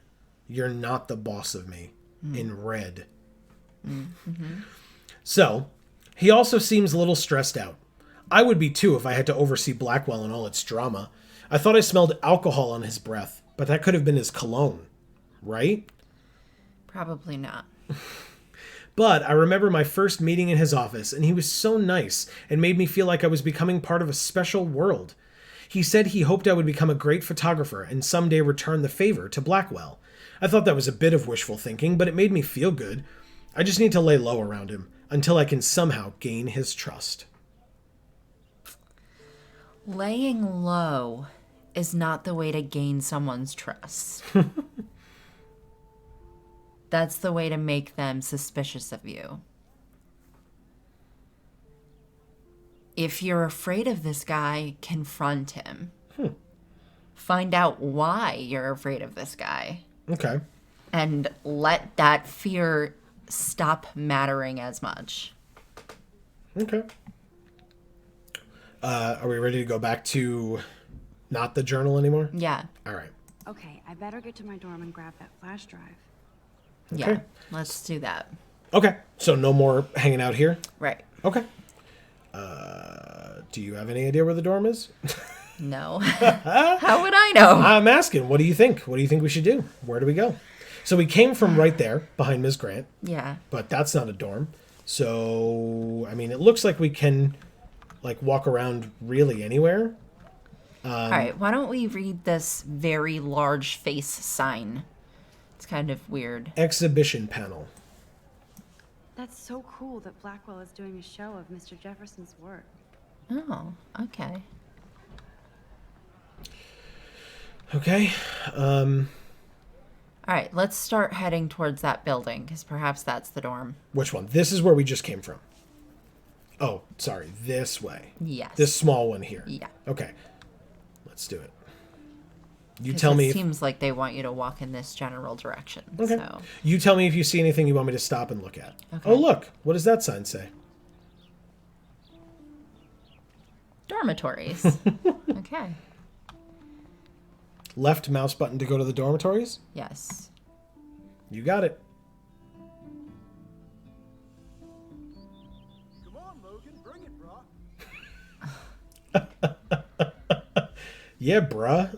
[SPEAKER 1] You're not the boss of me, in red.
[SPEAKER 2] Mm-hmm.
[SPEAKER 1] So, he also seems a little stressed out. I would be too if I had to oversee Blackwell and all its drama. I thought I smelled alcohol on his breath, but that could have been his cologne, right?
[SPEAKER 2] Probably not.
[SPEAKER 1] But I remember my first meeting in his office, and he was so nice and made me feel like I was becoming part of a special world. He said he hoped I would become a great photographer and someday return the favor to Blackwell. I thought that was a bit of wishful thinking, but it made me feel good. I just need to lay low around him until I can somehow gain his trust.
[SPEAKER 2] Laying low is not the way to gain someone's trust. That's the way to make them suspicious of you. If you're afraid of this guy, confront him. Find out why you're afraid of this guy.
[SPEAKER 1] Okay.
[SPEAKER 2] And let that fear stop mattering as much.
[SPEAKER 1] Okay. Are we ready to go back to not the journal anymore?
[SPEAKER 2] Yeah.
[SPEAKER 1] All right.
[SPEAKER 3] Okay, I better get to my dorm and grab that flash drive.
[SPEAKER 2] Yeah.
[SPEAKER 1] Okay.
[SPEAKER 2] Let's do that.
[SPEAKER 1] Okay. So no more hanging out here?
[SPEAKER 2] Right.
[SPEAKER 1] Okay. Do you have any idea where the dorm is?
[SPEAKER 2] No. How would I know?
[SPEAKER 1] I'm asking. What do you think? What do you think we should do? Where do we go? So we came from right there behind Ms. Grant.
[SPEAKER 2] Yeah.
[SPEAKER 1] But that's not a dorm. So, I mean, it looks like we can, like, walk around really anywhere.
[SPEAKER 2] All right. Why don't we read this very large face sign? It's kind of weird.
[SPEAKER 1] Exhibition panel.
[SPEAKER 3] That's so cool that Blackwell is doing a show of Mr. Jefferson's work.
[SPEAKER 2] Oh, okay.
[SPEAKER 1] Okay.
[SPEAKER 2] All right, let's start heading towards that building, because perhaps that's the dorm.
[SPEAKER 1] Which one? This is where we just came from. Oh, sorry. This way.
[SPEAKER 2] Yes.
[SPEAKER 1] This small one here.
[SPEAKER 2] Yeah.
[SPEAKER 1] Okay. Let's do it. You
[SPEAKER 2] 'Cause
[SPEAKER 1] tell
[SPEAKER 2] it
[SPEAKER 1] me.
[SPEAKER 2] seems like they want you to walk in this general direction.
[SPEAKER 1] Okay.
[SPEAKER 2] So.
[SPEAKER 1] You tell me if you see anything you want me to stop and look at.
[SPEAKER 2] Okay.
[SPEAKER 1] Oh, look. What does that sign say?
[SPEAKER 2] Dormitories. Okay.
[SPEAKER 1] Left mouse button to go to the dormitories?
[SPEAKER 2] Yes.
[SPEAKER 1] You got it.
[SPEAKER 5] Come on, Logan, bring it, brah.
[SPEAKER 1] Yeah, bruh.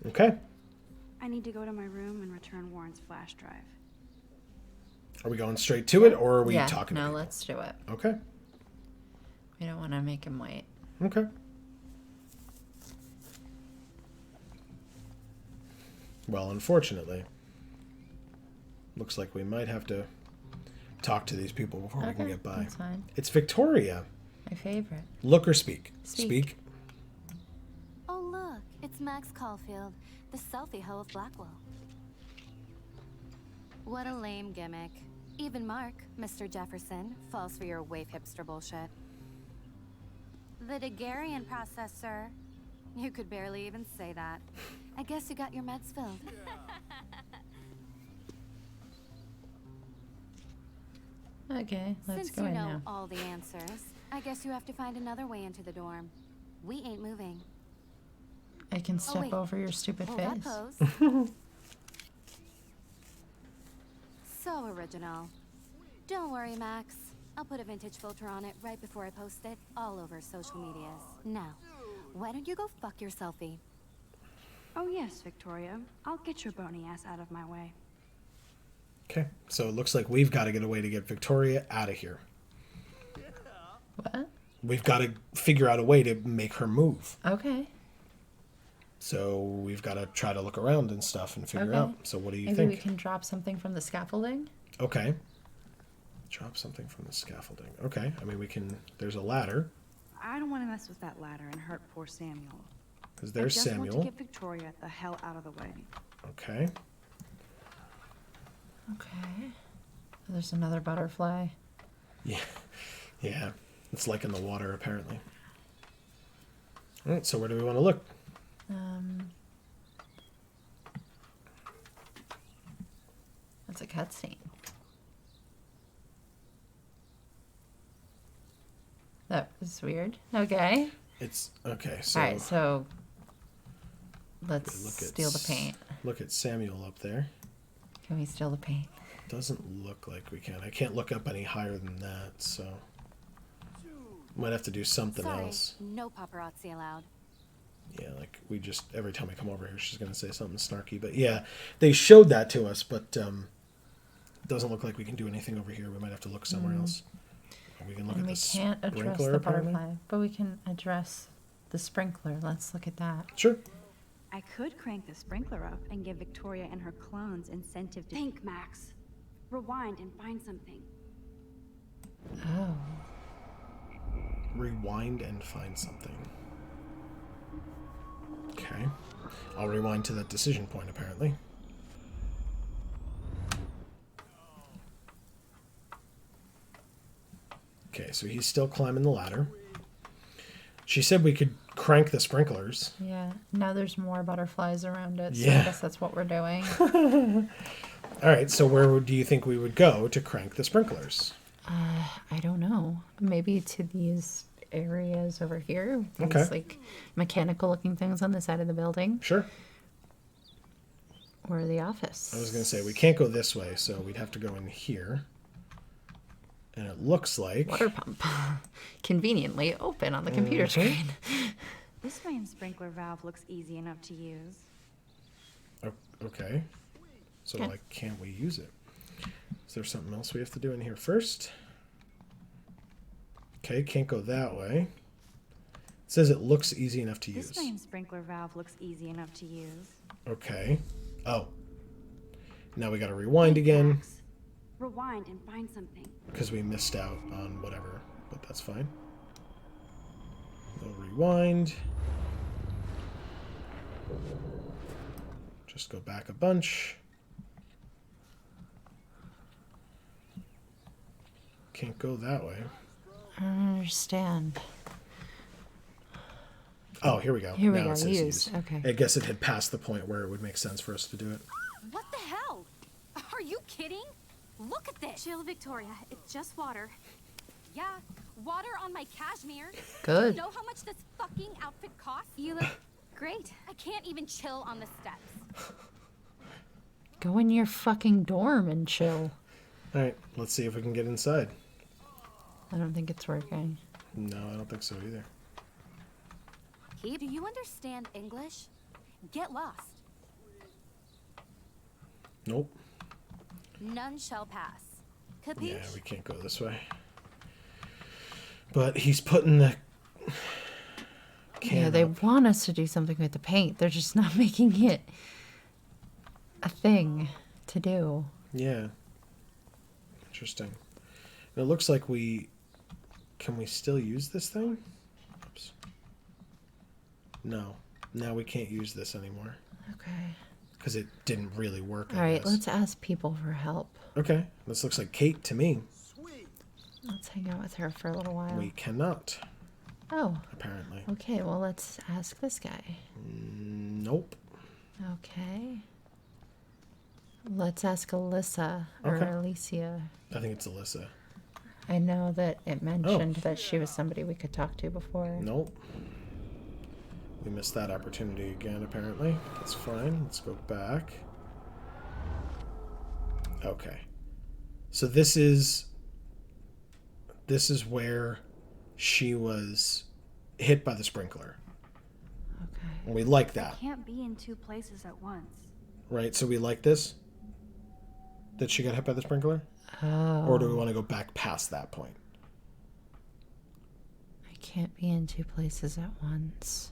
[SPEAKER 1] Okay.
[SPEAKER 3] I need to go to my room and return Warren's flash drive.
[SPEAKER 1] Are we going straight to it, or are we
[SPEAKER 2] Yeah.
[SPEAKER 1] talking to
[SPEAKER 2] No,
[SPEAKER 1] people?
[SPEAKER 2] let's do it.
[SPEAKER 1] Okay.
[SPEAKER 2] We don't want to make him wait.
[SPEAKER 1] Okay. Well, unfortunately, looks like we might have to talk to these people before we can
[SPEAKER 2] Okay,
[SPEAKER 1] get by.
[SPEAKER 2] that's fine.
[SPEAKER 1] It's Victoria.
[SPEAKER 2] My favorite.
[SPEAKER 1] Look or speak?
[SPEAKER 2] Speak.
[SPEAKER 6] Oh, look, it's Max Caulfield, the selfie hoe of Blackwell. What a lame gimmick. Even Mark, Mr. Jefferson, falls for your wave hipster bullshit. The Daguerrean process, sir. You could barely even say that. I guess you got your meds filled.
[SPEAKER 2] Okay, let's
[SPEAKER 6] Since
[SPEAKER 2] go
[SPEAKER 6] you
[SPEAKER 2] in
[SPEAKER 6] know
[SPEAKER 2] now.
[SPEAKER 6] all the answers, I guess you have to find another way into the dorm. We ain't moving.
[SPEAKER 2] I can step
[SPEAKER 6] wait.
[SPEAKER 2] over your stupid
[SPEAKER 6] Hold that
[SPEAKER 2] face.
[SPEAKER 6] pose. So original. Don't worry, Max. I'll put a vintage filter on it right before I post it all over social medias. Now, why don't you go fuck your selfie?
[SPEAKER 3] Oh yes, Victoria. I'll get your bony ass out of my way.
[SPEAKER 1] Okay. So it looks like we've got to get a way to get Victoria out of here.
[SPEAKER 2] What?
[SPEAKER 1] We've got to figure out a way to make her move.
[SPEAKER 2] Okay.
[SPEAKER 1] So we've got to try to look around and stuff and figure
[SPEAKER 2] Okay.
[SPEAKER 1] out. So what do you
[SPEAKER 2] Maybe
[SPEAKER 1] think?
[SPEAKER 2] we can drop something from the scaffolding?
[SPEAKER 1] Okay. Drop something from the scaffolding. Okay. I mean, we can... There's a ladder.
[SPEAKER 3] I don't want to mess with that ladder and hurt poor Samuel.
[SPEAKER 1] Because there's
[SPEAKER 3] I just
[SPEAKER 1] Samuel.
[SPEAKER 3] want to get Victoria the hell out of the way.
[SPEAKER 1] Okay.
[SPEAKER 2] Okay. There's another butterfly.
[SPEAKER 1] Yeah. Yeah. It's like in the water, apparently. All right. So where do we want to look?
[SPEAKER 2] That's a cutscene. That was weird. Okay.
[SPEAKER 1] It's... Okay. So...
[SPEAKER 2] All right, so let's
[SPEAKER 1] look at
[SPEAKER 2] steal the paint.
[SPEAKER 1] Look at Samuel up there.
[SPEAKER 2] Can we steal the paint?
[SPEAKER 1] Doesn't look like we can. I can't look up any higher than that, so... Might have to do something
[SPEAKER 6] Sorry,
[SPEAKER 1] else.
[SPEAKER 6] no paparazzi allowed.
[SPEAKER 1] Yeah, like, we just... Every time I come over here, she's going to say something snarky. But yeah, they showed that to us, but it doesn't look like we can do anything over here. We might have to look somewhere else. We can look
[SPEAKER 2] And
[SPEAKER 1] at
[SPEAKER 2] we
[SPEAKER 1] the
[SPEAKER 2] can't address
[SPEAKER 1] sprinkler,
[SPEAKER 2] the
[SPEAKER 1] apparently.
[SPEAKER 2] butterfly, but we can address the sprinkler. Let's look at that.
[SPEAKER 1] Sure.
[SPEAKER 3] I could crank the sprinkler up and give Victoria and her clones incentive to think, Max. Rewind and find something.
[SPEAKER 2] Oh.
[SPEAKER 1] Rewind and find something. Okay. I'll rewind to that decision point, apparently. Okay, so he's still climbing the ladder. She said we could crank the sprinklers.
[SPEAKER 2] Yeah. Now there's more butterflies around it, so
[SPEAKER 1] Yeah.
[SPEAKER 2] I guess that's what we're doing.
[SPEAKER 1] All right, so where do you think we would go to crank the sprinklers?
[SPEAKER 2] I don't know. Maybe to these areas over here. These
[SPEAKER 1] Okay.
[SPEAKER 2] like mechanical looking things on the side of the building.
[SPEAKER 1] Sure.
[SPEAKER 2] Or the office.
[SPEAKER 1] I was going to say, we can't go this way, so we'd have to go in here. And it looks like...
[SPEAKER 2] Water pump. Conveniently open on the computer screen.
[SPEAKER 3] This main sprinkler valve looks easy enough to use.
[SPEAKER 1] Okay. So
[SPEAKER 2] Okay.
[SPEAKER 1] why can't we use it? Is there something else we have to do in here first? Okay, can't go that way. It says it looks easy enough to use.
[SPEAKER 3] This main sprinkler valve looks easy enough to use.
[SPEAKER 1] Okay. Oh. Now we gotta rewind again,
[SPEAKER 3] Max. Rewind and find something.
[SPEAKER 1] because we missed out on whatever, but that's fine. We'll rewind. Just go back a bunch. Can't go that way.
[SPEAKER 2] I don't understand.
[SPEAKER 1] Oh, here we go.
[SPEAKER 2] Here we
[SPEAKER 1] Now
[SPEAKER 2] go,
[SPEAKER 1] it says
[SPEAKER 2] use. Okay.
[SPEAKER 1] I guess it had passed the point where it would make sense for us to do it.
[SPEAKER 6] What the hell? Are you kidding? kidding? Look at this. Chill, Victoria. It's just water. Yeah, water on my cashmere.
[SPEAKER 2] Good.
[SPEAKER 6] You know how much this fucking outfit costs? You look great. I can't even chill on the steps.
[SPEAKER 2] Go in your fucking dorm and chill.
[SPEAKER 1] All right, let's see if we can get inside.
[SPEAKER 2] I don't think it's working.
[SPEAKER 1] No, I don't think so either.
[SPEAKER 6] Do you understand English? Get lost.
[SPEAKER 1] Nope.
[SPEAKER 6] None shall pass. Capiche?
[SPEAKER 1] Yeah, we can't go this way. But he's putting the can
[SPEAKER 2] Yeah, they
[SPEAKER 1] up.
[SPEAKER 2] want us to do something with the paint. They're just not making it a thing to do.
[SPEAKER 1] Yeah. Interesting. It looks like we... Can we still use this thing? Oops. No. Now we can't use this anymore.
[SPEAKER 2] Okay.
[SPEAKER 1] Because it didn't really work,
[SPEAKER 2] All
[SPEAKER 1] I
[SPEAKER 2] right,
[SPEAKER 1] guess.
[SPEAKER 2] let's ask people for help.
[SPEAKER 1] Okay. This looks like Kate to me.
[SPEAKER 5] Sweet.
[SPEAKER 2] Let's hang out with her for a little while.
[SPEAKER 1] We cannot,
[SPEAKER 2] Oh,
[SPEAKER 1] apparently.
[SPEAKER 2] okay. Well, let's ask this guy.
[SPEAKER 1] Nope.
[SPEAKER 2] Okay. Let's ask Alyssa or
[SPEAKER 1] Okay.
[SPEAKER 2] Alicia.
[SPEAKER 1] I think it's Alyssa.
[SPEAKER 2] I know that it mentioned that she was somebody we could talk to before.
[SPEAKER 1] Nope. We missed that opportunity again, apparently. That's fine. Let's go back. Okay. So this is where she was hit by the sprinkler.
[SPEAKER 2] Okay.
[SPEAKER 1] And we like that,
[SPEAKER 3] Can't be in two places at once.
[SPEAKER 1] right? So we like this? That she got hit by the sprinkler?
[SPEAKER 2] Oh.
[SPEAKER 1] Or do we want to go back past that point?
[SPEAKER 2] I can't be in two places at once.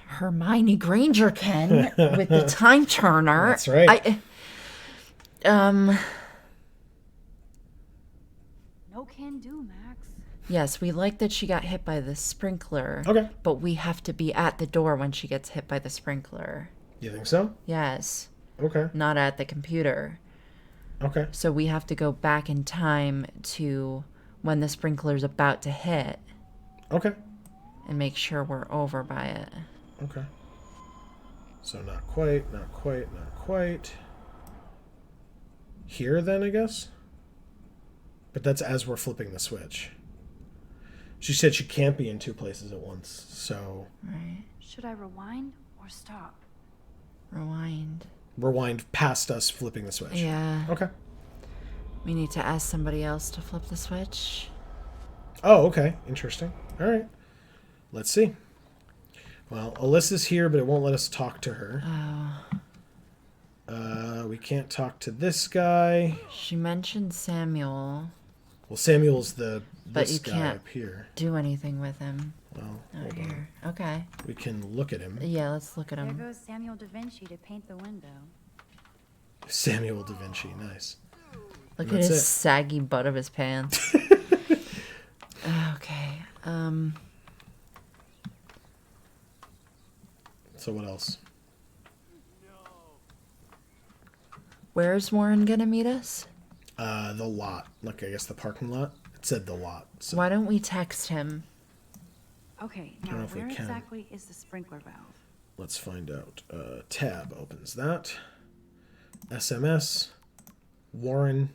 [SPEAKER 2] Hermione Granger can with the time turner.
[SPEAKER 1] That's right.
[SPEAKER 2] Um,
[SPEAKER 3] No can do, Max.
[SPEAKER 2] yes, we like that she got hit by the sprinkler.
[SPEAKER 1] Okay.
[SPEAKER 2] But we have to be at the door when she gets hit by the sprinkler.
[SPEAKER 1] You think so?
[SPEAKER 2] Yes,
[SPEAKER 1] Okay.
[SPEAKER 2] not at the computer.
[SPEAKER 1] Okay.
[SPEAKER 2] So we have to go back in time to when the sprinkler's about to hit
[SPEAKER 1] Okay.
[SPEAKER 2] and make sure we're over by it.
[SPEAKER 1] Okay. So not quite, not quite, not quite. Here then, I guess? But that's as we're flipping the switch. She said she can't be in two places at once, so...
[SPEAKER 2] Right.
[SPEAKER 3] Should I rewind or stop?
[SPEAKER 2] Rewind.
[SPEAKER 1] Rewind past us flipping the switch.
[SPEAKER 2] Yeah.
[SPEAKER 1] Okay.
[SPEAKER 2] We need to ask somebody else to flip the switch.
[SPEAKER 1] Oh, okay. Interesting. All right. Let's see. Well, Alyssa's here, but it won't let us talk to her.
[SPEAKER 2] Oh.
[SPEAKER 1] We can't talk to this guy.
[SPEAKER 2] She mentioned Samuel.
[SPEAKER 1] Well, Samuel's
[SPEAKER 2] But
[SPEAKER 1] this
[SPEAKER 2] you
[SPEAKER 1] guy
[SPEAKER 2] can't
[SPEAKER 1] up here.
[SPEAKER 2] do anything with him.
[SPEAKER 1] Well,
[SPEAKER 2] Out
[SPEAKER 1] hold on.
[SPEAKER 2] here. Okay.
[SPEAKER 1] We can look at him.
[SPEAKER 2] Yeah, let's look at
[SPEAKER 3] There
[SPEAKER 2] him.
[SPEAKER 3] goes Samuel da Vinci to paint the window.
[SPEAKER 1] Samuel da Vinci. Nice.
[SPEAKER 2] Look at
[SPEAKER 1] That's
[SPEAKER 2] his
[SPEAKER 1] it.
[SPEAKER 2] saggy butt of his pants. Okay.
[SPEAKER 1] So what else?
[SPEAKER 2] Where's Warren gonna meet us?
[SPEAKER 1] The lot. Like, I guess the parking lot. It said the lot. So
[SPEAKER 2] Why don't we text him?
[SPEAKER 3] Okay,
[SPEAKER 1] don't
[SPEAKER 3] now
[SPEAKER 1] know if we
[SPEAKER 3] where
[SPEAKER 1] can.
[SPEAKER 3] exactly is the sprinkler valve?
[SPEAKER 1] let's find out. Tab opens that. SMS. Warren.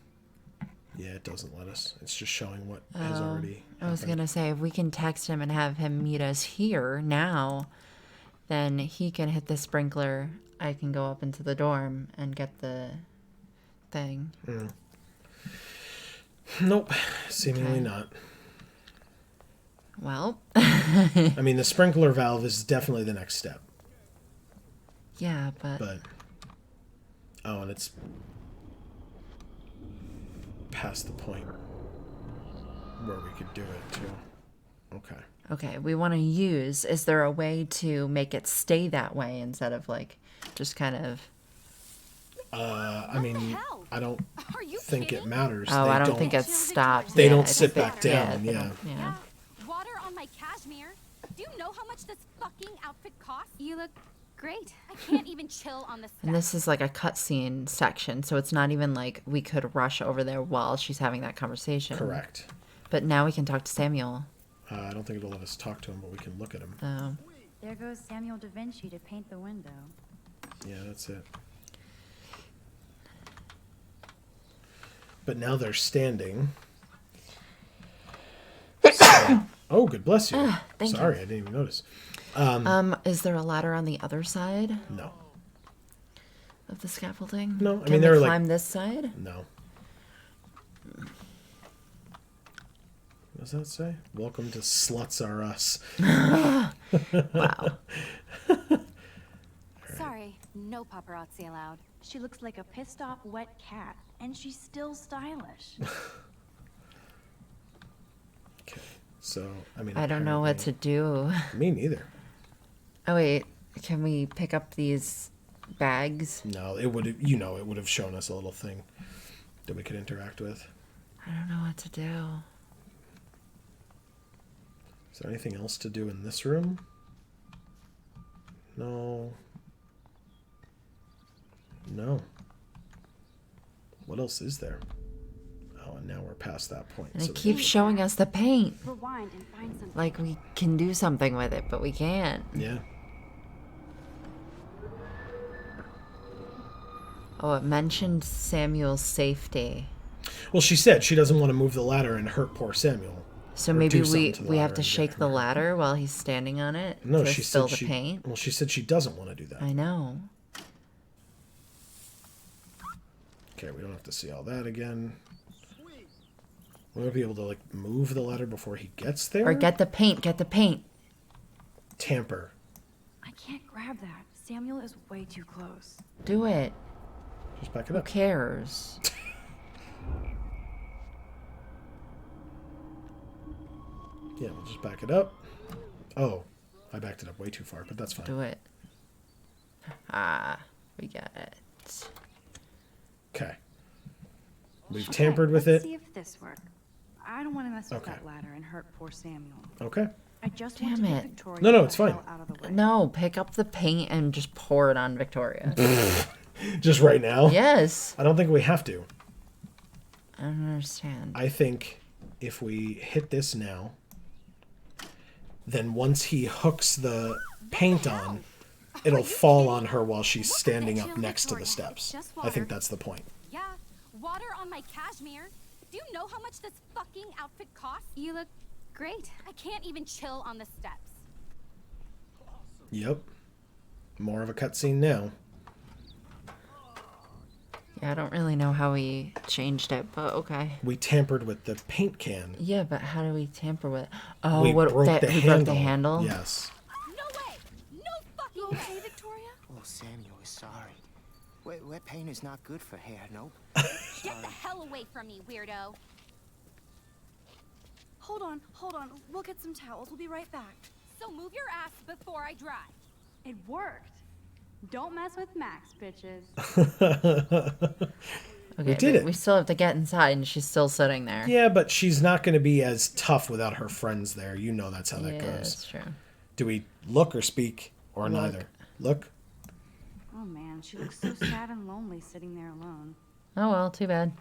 [SPEAKER 1] Yeah, it doesn't let us. It's just showing what has already
[SPEAKER 2] I was
[SPEAKER 1] happened.
[SPEAKER 2] gonna say if we can text him and have him meet us here now, then he can hit the sprinkler. I can go up into the dorm and get the thing.
[SPEAKER 1] Nope. Seemingly
[SPEAKER 2] Okay.
[SPEAKER 1] not.
[SPEAKER 2] Well,
[SPEAKER 1] I mean, the sprinkler valve is definitely the next step.
[SPEAKER 2] yeah, but
[SPEAKER 1] But oh, and it's past the point where we could do it too. Okay.
[SPEAKER 2] okay, we want to use. Is there a way to make it stay that way instead of like just kind of?
[SPEAKER 1] I mean,
[SPEAKER 6] hell?
[SPEAKER 1] I don't
[SPEAKER 6] Are you
[SPEAKER 1] think
[SPEAKER 6] kidding?
[SPEAKER 1] it matters.
[SPEAKER 2] Oh,
[SPEAKER 1] They
[SPEAKER 2] I don't think
[SPEAKER 6] it's-
[SPEAKER 2] it's stopped.
[SPEAKER 1] They
[SPEAKER 2] Yeah,
[SPEAKER 1] don't
[SPEAKER 2] it's-
[SPEAKER 1] sit back
[SPEAKER 2] yeah,
[SPEAKER 1] down.
[SPEAKER 2] they
[SPEAKER 1] Yeah.
[SPEAKER 2] don't- yeah.
[SPEAKER 6] Yeah, water on my cashmere. Do you know how much this fucking outfit costs? You look great. I can't even chill on the steps.
[SPEAKER 2] And this is like a cutscene section, so it's not even like we could rush over there while she's having that conversation.
[SPEAKER 1] Correct.
[SPEAKER 2] But now we can talk to Samuel.
[SPEAKER 1] I don't think it'll let us talk to him, but we can look at him.
[SPEAKER 2] Oh.
[SPEAKER 3] There goes Samuel da Vinci to paint the window.
[SPEAKER 1] Yeah, that's it. But now they're standing. So, oh, good bless you.
[SPEAKER 2] Thank you.
[SPEAKER 1] Sorry, I didn't even notice.
[SPEAKER 2] Is there a ladder on the other side
[SPEAKER 1] No.
[SPEAKER 2] of the scaffolding?
[SPEAKER 1] No, I mean,
[SPEAKER 2] Can
[SPEAKER 1] there
[SPEAKER 2] we
[SPEAKER 1] are, like-
[SPEAKER 2] climb this side?
[SPEAKER 1] No. What does that say? Welcome to Sluts Are Us.
[SPEAKER 2] Wow.
[SPEAKER 6] Sorry, no paparazzi allowed.
[SPEAKER 3] She looks like a pissed off wet cat, and she's still stylish.
[SPEAKER 1] Okay. So, I mean,
[SPEAKER 2] I don't know what to do.
[SPEAKER 1] Me neither.
[SPEAKER 2] Oh, wait. Can we pick up these bags?
[SPEAKER 1] No, it would have, you know, it would have shown us a little thing that we could interact with.
[SPEAKER 2] I don't know what to do.
[SPEAKER 1] Is there anything else to do in this room? No. No. What else is there? Oh, and now we're past that point.
[SPEAKER 2] And
[SPEAKER 1] so
[SPEAKER 2] it keeps showing us the paint.
[SPEAKER 3] Rewind and find something.
[SPEAKER 2] Like we can do something with it, but we can't.
[SPEAKER 1] yeah.
[SPEAKER 2] Oh, it mentioned Samuel's safety.
[SPEAKER 1] Well, she said she doesn't want to move the ladder and hurt poor Samuel.
[SPEAKER 2] So
[SPEAKER 1] Or
[SPEAKER 2] maybe
[SPEAKER 1] do something to the
[SPEAKER 2] we have
[SPEAKER 1] ladder
[SPEAKER 2] to
[SPEAKER 1] and get
[SPEAKER 2] shake
[SPEAKER 1] him
[SPEAKER 2] the
[SPEAKER 1] hurt.
[SPEAKER 2] ladder while he's standing on it
[SPEAKER 1] No,
[SPEAKER 2] to
[SPEAKER 1] she
[SPEAKER 2] spill
[SPEAKER 1] said
[SPEAKER 2] the paint.
[SPEAKER 1] Well, she said she doesn't want to do that.
[SPEAKER 2] I know.
[SPEAKER 1] Okay, we don't have to see all that again. We might be able to like move the ladder before he gets there.
[SPEAKER 2] Or get the paint. Get the paint.
[SPEAKER 1] Tamper.
[SPEAKER 3] I can't grab that. Samuel is way too close.
[SPEAKER 2] Do it.
[SPEAKER 1] Just back it
[SPEAKER 2] Who
[SPEAKER 1] up.
[SPEAKER 2] cares?
[SPEAKER 1] Yeah, we'll just back it up. Oh, I backed it up way too far, but that's fine.
[SPEAKER 2] Do it. Ah, we got it.
[SPEAKER 1] Okay. We've
[SPEAKER 3] Okay,
[SPEAKER 1] tampered with
[SPEAKER 3] let's
[SPEAKER 1] it.
[SPEAKER 3] see if this works. I don't want to mess with
[SPEAKER 1] Okay.
[SPEAKER 3] that ladder and hurt poor Samuel.
[SPEAKER 1] Okay.
[SPEAKER 3] I just
[SPEAKER 2] Damn
[SPEAKER 3] want to
[SPEAKER 2] it.
[SPEAKER 3] get Victoria
[SPEAKER 1] No,
[SPEAKER 3] the
[SPEAKER 1] it's fine.
[SPEAKER 3] hell out of the way.
[SPEAKER 2] No, pick up the paint and just pour it on Victoria.
[SPEAKER 1] Just right now?
[SPEAKER 2] Yes.
[SPEAKER 1] I don't think we have to.
[SPEAKER 2] I don't understand.
[SPEAKER 1] I think if we hit this now, then once he hooks the paint on, it'll fall on her while she's standing up next to the steps.
[SPEAKER 6] Just
[SPEAKER 1] I think
[SPEAKER 6] water.
[SPEAKER 1] that's the point.
[SPEAKER 6] Yeah, water on my cashmere. Do you know how much this fucking outfit costs? You look great. I can't even chill on the steps.
[SPEAKER 1] Yep. More of a cutscene now.
[SPEAKER 2] Yeah, I don't really know how we changed it, but okay.
[SPEAKER 1] We tampered with the paint can.
[SPEAKER 2] Yeah, but how do we tamper with it? Oh,
[SPEAKER 1] We
[SPEAKER 2] what
[SPEAKER 1] broke the
[SPEAKER 2] we
[SPEAKER 1] handle.
[SPEAKER 2] broke the handle?
[SPEAKER 1] Yes.
[SPEAKER 6] No way! No fucking way, Victoria!
[SPEAKER 7] Oh, Samuel is sorry. Wet paint is not good for hair, nope.
[SPEAKER 6] Get the hell away from me, weirdo!
[SPEAKER 3] Hold on. We'll get some towels. We'll be right back.
[SPEAKER 6] So move your ass before I dry.
[SPEAKER 3] It worked. Don't mess with Max, bitches.
[SPEAKER 2] Okay,
[SPEAKER 1] did
[SPEAKER 2] but
[SPEAKER 1] it.
[SPEAKER 2] we still have to get inside, and she's still sitting there.
[SPEAKER 1] Yeah, but she's not going to be as tough without her friends there. You know that's how that
[SPEAKER 2] Yeah,
[SPEAKER 1] goes.
[SPEAKER 2] that's true.
[SPEAKER 1] Do we look or speak or
[SPEAKER 2] Look.
[SPEAKER 1] neither? Look.
[SPEAKER 3] Oh man, she looks so sad and lonely sitting there alone.
[SPEAKER 2] Oh well, too bad.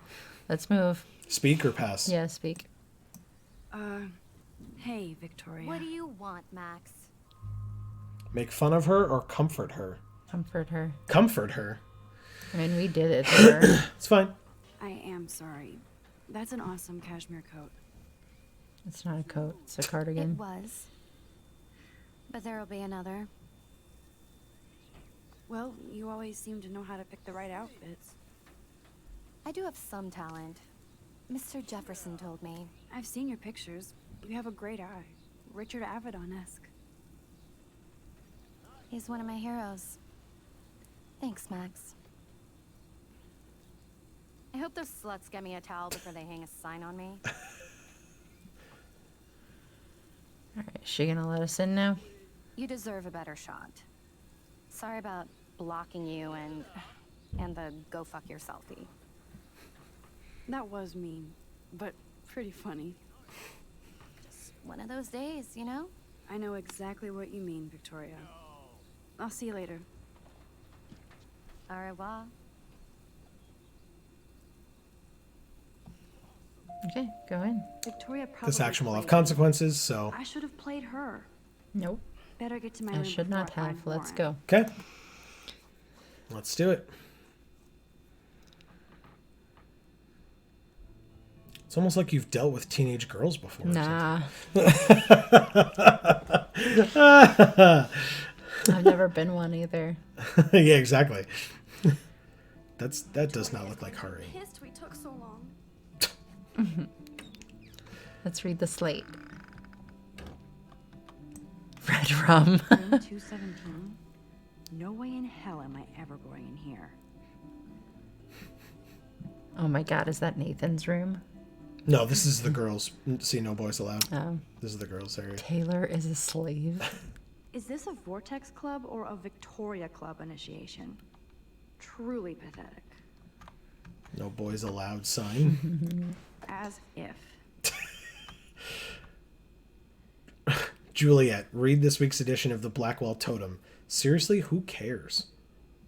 [SPEAKER 2] Let's move.
[SPEAKER 1] Speak or pass?
[SPEAKER 2] Yeah, speak.
[SPEAKER 3] Hey, Victoria.
[SPEAKER 6] What do you want, Max?
[SPEAKER 1] Make fun of her or comfort her?
[SPEAKER 2] Comfort her.
[SPEAKER 1] Comfort her.
[SPEAKER 2] I mean, we did it for her.
[SPEAKER 1] It's fine.
[SPEAKER 3] I am sorry. That's an awesome cashmere coat.
[SPEAKER 2] It's not a coat. It's a
[SPEAKER 6] It
[SPEAKER 2] cardigan.
[SPEAKER 6] was. But there'll be another.
[SPEAKER 3] Well, you always seem to know how to pick the right outfits.
[SPEAKER 6] I do have some talent. Mr. Jefferson told me.
[SPEAKER 3] I've seen your pictures. You have a great eye. Richard Avedon-esque.
[SPEAKER 6] He's one of my heroes. Thanks, Max. I hope those sluts get me a towel before they hang a sign on me.
[SPEAKER 2] Alright, is she gonna let us in now?
[SPEAKER 6] You deserve a better shot. Sorry about blocking you and the go fuck yourselfie.
[SPEAKER 3] That was mean, but pretty funny.
[SPEAKER 6] One of those days, you know?
[SPEAKER 3] I know exactly what you mean, Victoria. I'll see you later.
[SPEAKER 6] Au revoir.
[SPEAKER 2] Okay, go in.
[SPEAKER 3] Victoria probably
[SPEAKER 1] This action will have
[SPEAKER 3] played me.
[SPEAKER 1] consequences, so...
[SPEAKER 3] I should have played her.
[SPEAKER 2] Nope.
[SPEAKER 3] Better get to my
[SPEAKER 2] I
[SPEAKER 3] room
[SPEAKER 2] should
[SPEAKER 3] before
[SPEAKER 2] not
[SPEAKER 3] I find
[SPEAKER 2] have. Let's
[SPEAKER 3] Warren.
[SPEAKER 2] go.
[SPEAKER 1] Okay. Let's do it. It's almost like you've dealt with teenage girls before.
[SPEAKER 2] Nah. I've never been one either.
[SPEAKER 1] Yeah, exactly. That does not look like Hari.
[SPEAKER 3] Pissed we took so long.
[SPEAKER 2] Let's read the slate. Red rum.
[SPEAKER 3] Room 217. No way in hell am I ever going in here.
[SPEAKER 2] Oh my god, is that Nathan's room?
[SPEAKER 1] No, this is the girls. See, no boys allowed.
[SPEAKER 2] Oh.
[SPEAKER 1] This is the girls' area.
[SPEAKER 2] Taylor is a slave.
[SPEAKER 3] Is this a Vortex Club or a Victoria Club initiation? Truly pathetic.
[SPEAKER 1] No boys allowed sign.
[SPEAKER 3] As if.
[SPEAKER 1] Juliet, read this week's edition of the Blackwell Totem. Seriously, who cares?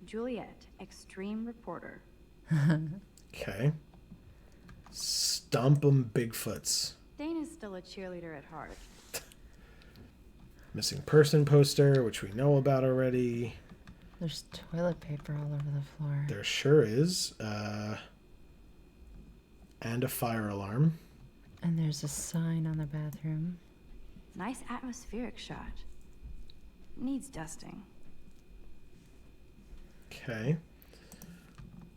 [SPEAKER 3] Juliet, extreme reporter.
[SPEAKER 1] Okay. Stomp 'em Bigfoots.
[SPEAKER 3] Dane is still a cheerleader at heart.
[SPEAKER 1] Missing person poster, which we know about already.
[SPEAKER 2] There's toilet paper all over the floor.
[SPEAKER 1] There sure is. And a fire alarm.
[SPEAKER 2] And there's a sign on the bathroom.
[SPEAKER 3] Nice atmospheric shot. Needs dusting.
[SPEAKER 1] Okay.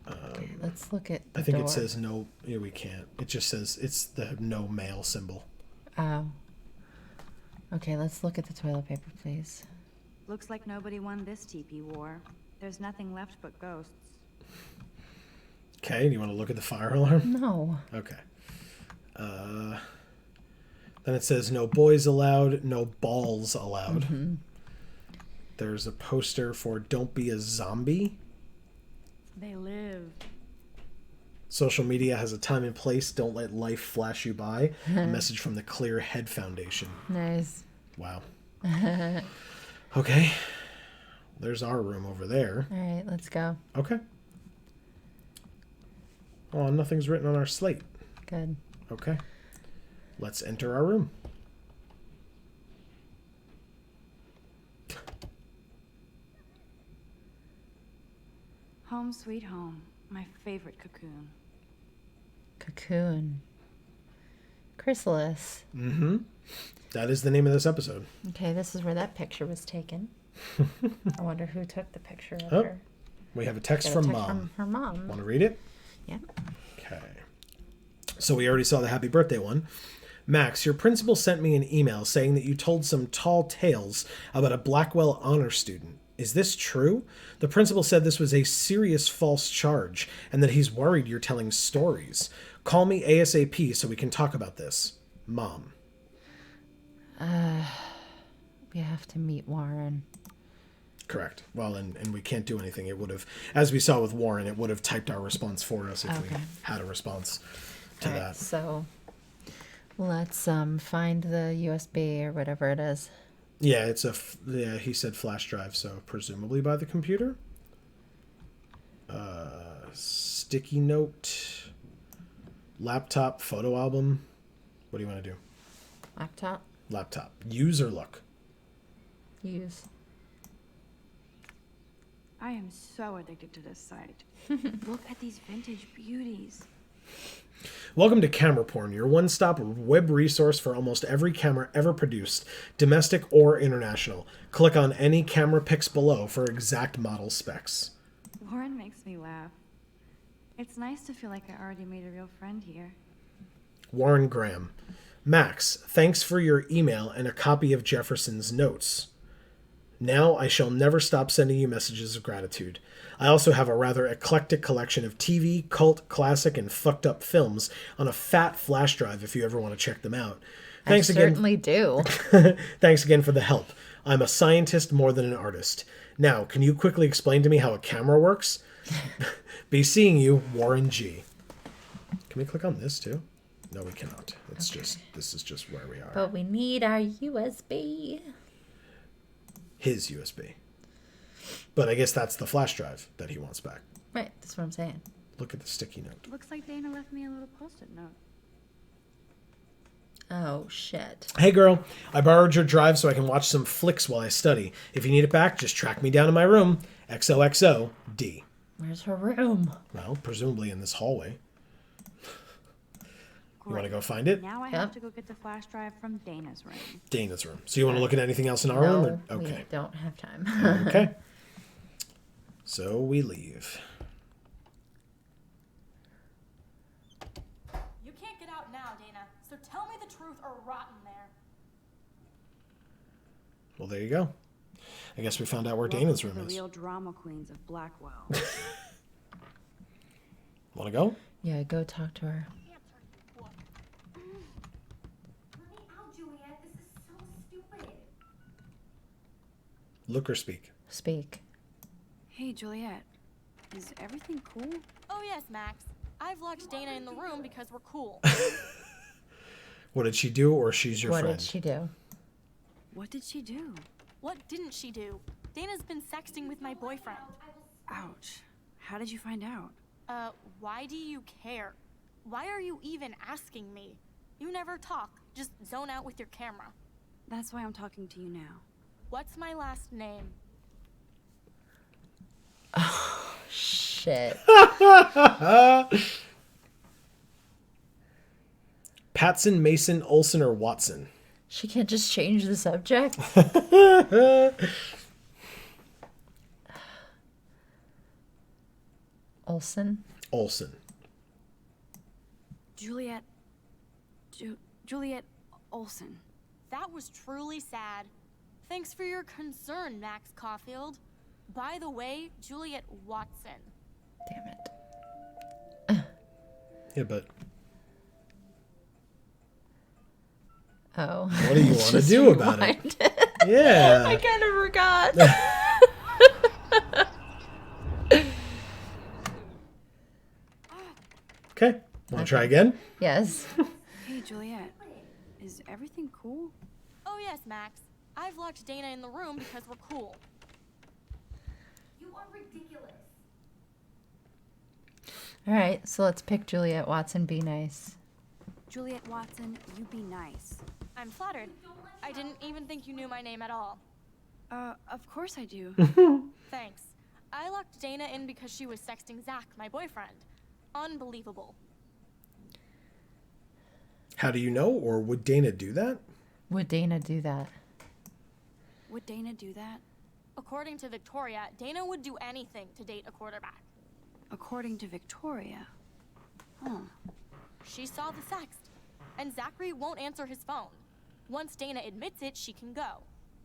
[SPEAKER 2] Okay, let's look at the
[SPEAKER 1] I think
[SPEAKER 2] door.
[SPEAKER 1] it says no. Yeah, we can't. It just says it's the no mail symbol.
[SPEAKER 2] Oh. Okay, let's look at the toilet paper, please.
[SPEAKER 3] Looks like nobody won this TP war. There's nothing left but ghosts.
[SPEAKER 1] Okay, do you want to look at the fire alarm?
[SPEAKER 2] No.
[SPEAKER 1] Okay. Then it says no boys allowed, no balls allowed.
[SPEAKER 2] Mm-hmm.
[SPEAKER 1] There's a poster for Don't Be a Zombie.
[SPEAKER 3] They live.
[SPEAKER 1] Social media has a time and place. Don't let life flash you by. A message from the Clear Head Foundation.
[SPEAKER 2] Nice.
[SPEAKER 1] Wow. Okay. There's our room over there.
[SPEAKER 2] All right, let's go.
[SPEAKER 1] Okay. Oh, nothing's written on our slate.
[SPEAKER 2] Good.
[SPEAKER 1] Okay. Let's enter our room.
[SPEAKER 3] Home sweet home. My favorite cocoon.
[SPEAKER 2] Cocoon. Chrysalis.
[SPEAKER 1] Mm-hmm. That is the name of this episode.
[SPEAKER 2] Okay, this is where that picture was taken. I wonder who took the picture of
[SPEAKER 1] Oh,
[SPEAKER 2] her.
[SPEAKER 1] We have a text
[SPEAKER 2] Got a
[SPEAKER 1] from
[SPEAKER 2] text
[SPEAKER 1] Mom.
[SPEAKER 2] From her mom.
[SPEAKER 1] Want to read it?
[SPEAKER 2] Yeah.
[SPEAKER 1] Okay. So we already saw the happy birthday one. Max, your principal sent me an email saying that you told some tall tales about a Blackwell honor student. Is this true? The principal said this was a serious false charge and that he's worried you're telling stories. Call me ASAP so we can talk about this. Mom.
[SPEAKER 2] We have to meet Warren.
[SPEAKER 1] Correct. Well, and we can't do anything. It would have, as we saw with Warren, it would have typed our response for us if we
[SPEAKER 2] Okay.
[SPEAKER 1] had a response to
[SPEAKER 2] All right,
[SPEAKER 1] that.
[SPEAKER 2] so let's find the USB or whatever it is.
[SPEAKER 1] Yeah, it's yeah, he said flash drive, so presumably by the computer. Sticky note, laptop, photo album. What do you want to do?
[SPEAKER 2] Laptop.
[SPEAKER 1] Laptop. Use or look?
[SPEAKER 2] Use.
[SPEAKER 3] I am so addicted to this site. Look at these vintage beauties.
[SPEAKER 1] Welcome to Camera Porn, your one-stop web resource for almost every camera ever produced, domestic or international. Click on any camera pics below for exact model specs.
[SPEAKER 3] Warren makes me laugh. It's nice to feel like I already made a real friend here.
[SPEAKER 1] Warren Graham. Max, thanks for your email and a copy of Jefferson's notes. Now I shall never stop sending you messages of gratitude. I also have a rather eclectic collection of TV, cult, classic, and fucked up films on a fat flash drive if you ever want to check them out. Thanks
[SPEAKER 2] I
[SPEAKER 1] again.
[SPEAKER 2] certainly do.
[SPEAKER 1] Thanks again for the help. I'm a scientist more than an artist. Now, can you quickly explain to me how a camera works? Be seeing you, Warren G. Can we click on this too? No, we cannot. It's just, this is just where we are.
[SPEAKER 2] But we need our USB.
[SPEAKER 1] His USB. But I guess that's the flash drive that he wants back.
[SPEAKER 2] Right, that's what I'm saying.
[SPEAKER 1] Look at the sticky note.
[SPEAKER 3] Looks like Dana left me a little post-it note.
[SPEAKER 2] Oh, shit.
[SPEAKER 1] Hey girl, I borrowed your drive so I can watch some flicks while I study. If you need it back, just track me down to my room. XOXO D.
[SPEAKER 2] Where's her room?
[SPEAKER 1] Well, presumably in this hallway. You want to
[SPEAKER 3] Great.
[SPEAKER 1] go find it?
[SPEAKER 3] Now I
[SPEAKER 2] Yep.
[SPEAKER 3] have to go get the flash drive from Dana's room.
[SPEAKER 1] Dana's room. So you want to look at anything else in our room?
[SPEAKER 2] No,
[SPEAKER 1] Or? Okay.
[SPEAKER 2] we don't have time.
[SPEAKER 1] Okay. So we leave.
[SPEAKER 8] You can't get out now, Dana, so tell me the truth or rot in there.
[SPEAKER 1] Well, there you go. I guess we found out where
[SPEAKER 3] Welcome
[SPEAKER 1] Dana's
[SPEAKER 3] to
[SPEAKER 1] room
[SPEAKER 3] the
[SPEAKER 1] is.
[SPEAKER 3] real drama queens of Blackwell.
[SPEAKER 1] Want to go?
[SPEAKER 2] Yeah, go talk to her.
[SPEAKER 6] Let me out, Juliet. This is so stupid.
[SPEAKER 1] Look or speak?
[SPEAKER 2] Speak.
[SPEAKER 3] Hey, Juliet. Is everything cool?
[SPEAKER 8] Oh yes, Max. I've locked Dana in the room because we're cool.
[SPEAKER 1] What did she do, or she's your
[SPEAKER 2] What
[SPEAKER 1] friend?
[SPEAKER 2] did she do?
[SPEAKER 3] What did she do?
[SPEAKER 8] What didn't she do? Dana's been sexting with my boyfriend.
[SPEAKER 3] Ouch. How did you find out?
[SPEAKER 8] Why do you care? Why are you even asking me? You never talk, just zone out with your camera.
[SPEAKER 3] That's why I'm talking to you now.
[SPEAKER 8] What's my last name?
[SPEAKER 2] Shit.
[SPEAKER 1] Patson, Mason, Olson, or Watson?
[SPEAKER 2] She can't just change the subject? Olson?
[SPEAKER 1] Olson.
[SPEAKER 3] Juliet. Juliet Olson.
[SPEAKER 8] That was truly sad. Thanks for your concern, Max Caulfield. By the way, Juliet Watson.
[SPEAKER 2] Damn it.
[SPEAKER 1] Yeah, but
[SPEAKER 2] Oh.
[SPEAKER 1] what do you want to
[SPEAKER 2] Just
[SPEAKER 1] do about it?
[SPEAKER 2] rewind.
[SPEAKER 1] Yeah.
[SPEAKER 2] I kind of forgot.
[SPEAKER 1] Okay. Want to try again?
[SPEAKER 2] Yes.
[SPEAKER 3] Hey, Juliet. Is everything cool?
[SPEAKER 8] Oh yes, Max. I've locked Dana in the room because we're cool.
[SPEAKER 6] You are ridiculous.
[SPEAKER 2] All right, so let's pick Juliet Watson. Be nice.
[SPEAKER 3] Juliet Watson, you be nice.
[SPEAKER 8] I'm flattered. I didn't even think you knew my name at all.
[SPEAKER 3] Of course I do.
[SPEAKER 8] Thanks. I locked Dana in because she was sexting Zach, my boyfriend. Unbelievable.
[SPEAKER 1] How do you know, or would Dana do that?
[SPEAKER 2] Would Dana do that?
[SPEAKER 3] Would Dana do that?
[SPEAKER 8] According to Victoria, Dana would do anything to date a quarterback.
[SPEAKER 3] According to Victoria. Huh.
[SPEAKER 8] She saw the sext, and Zachary won't answer his phone. Once Dana admits it, she can go.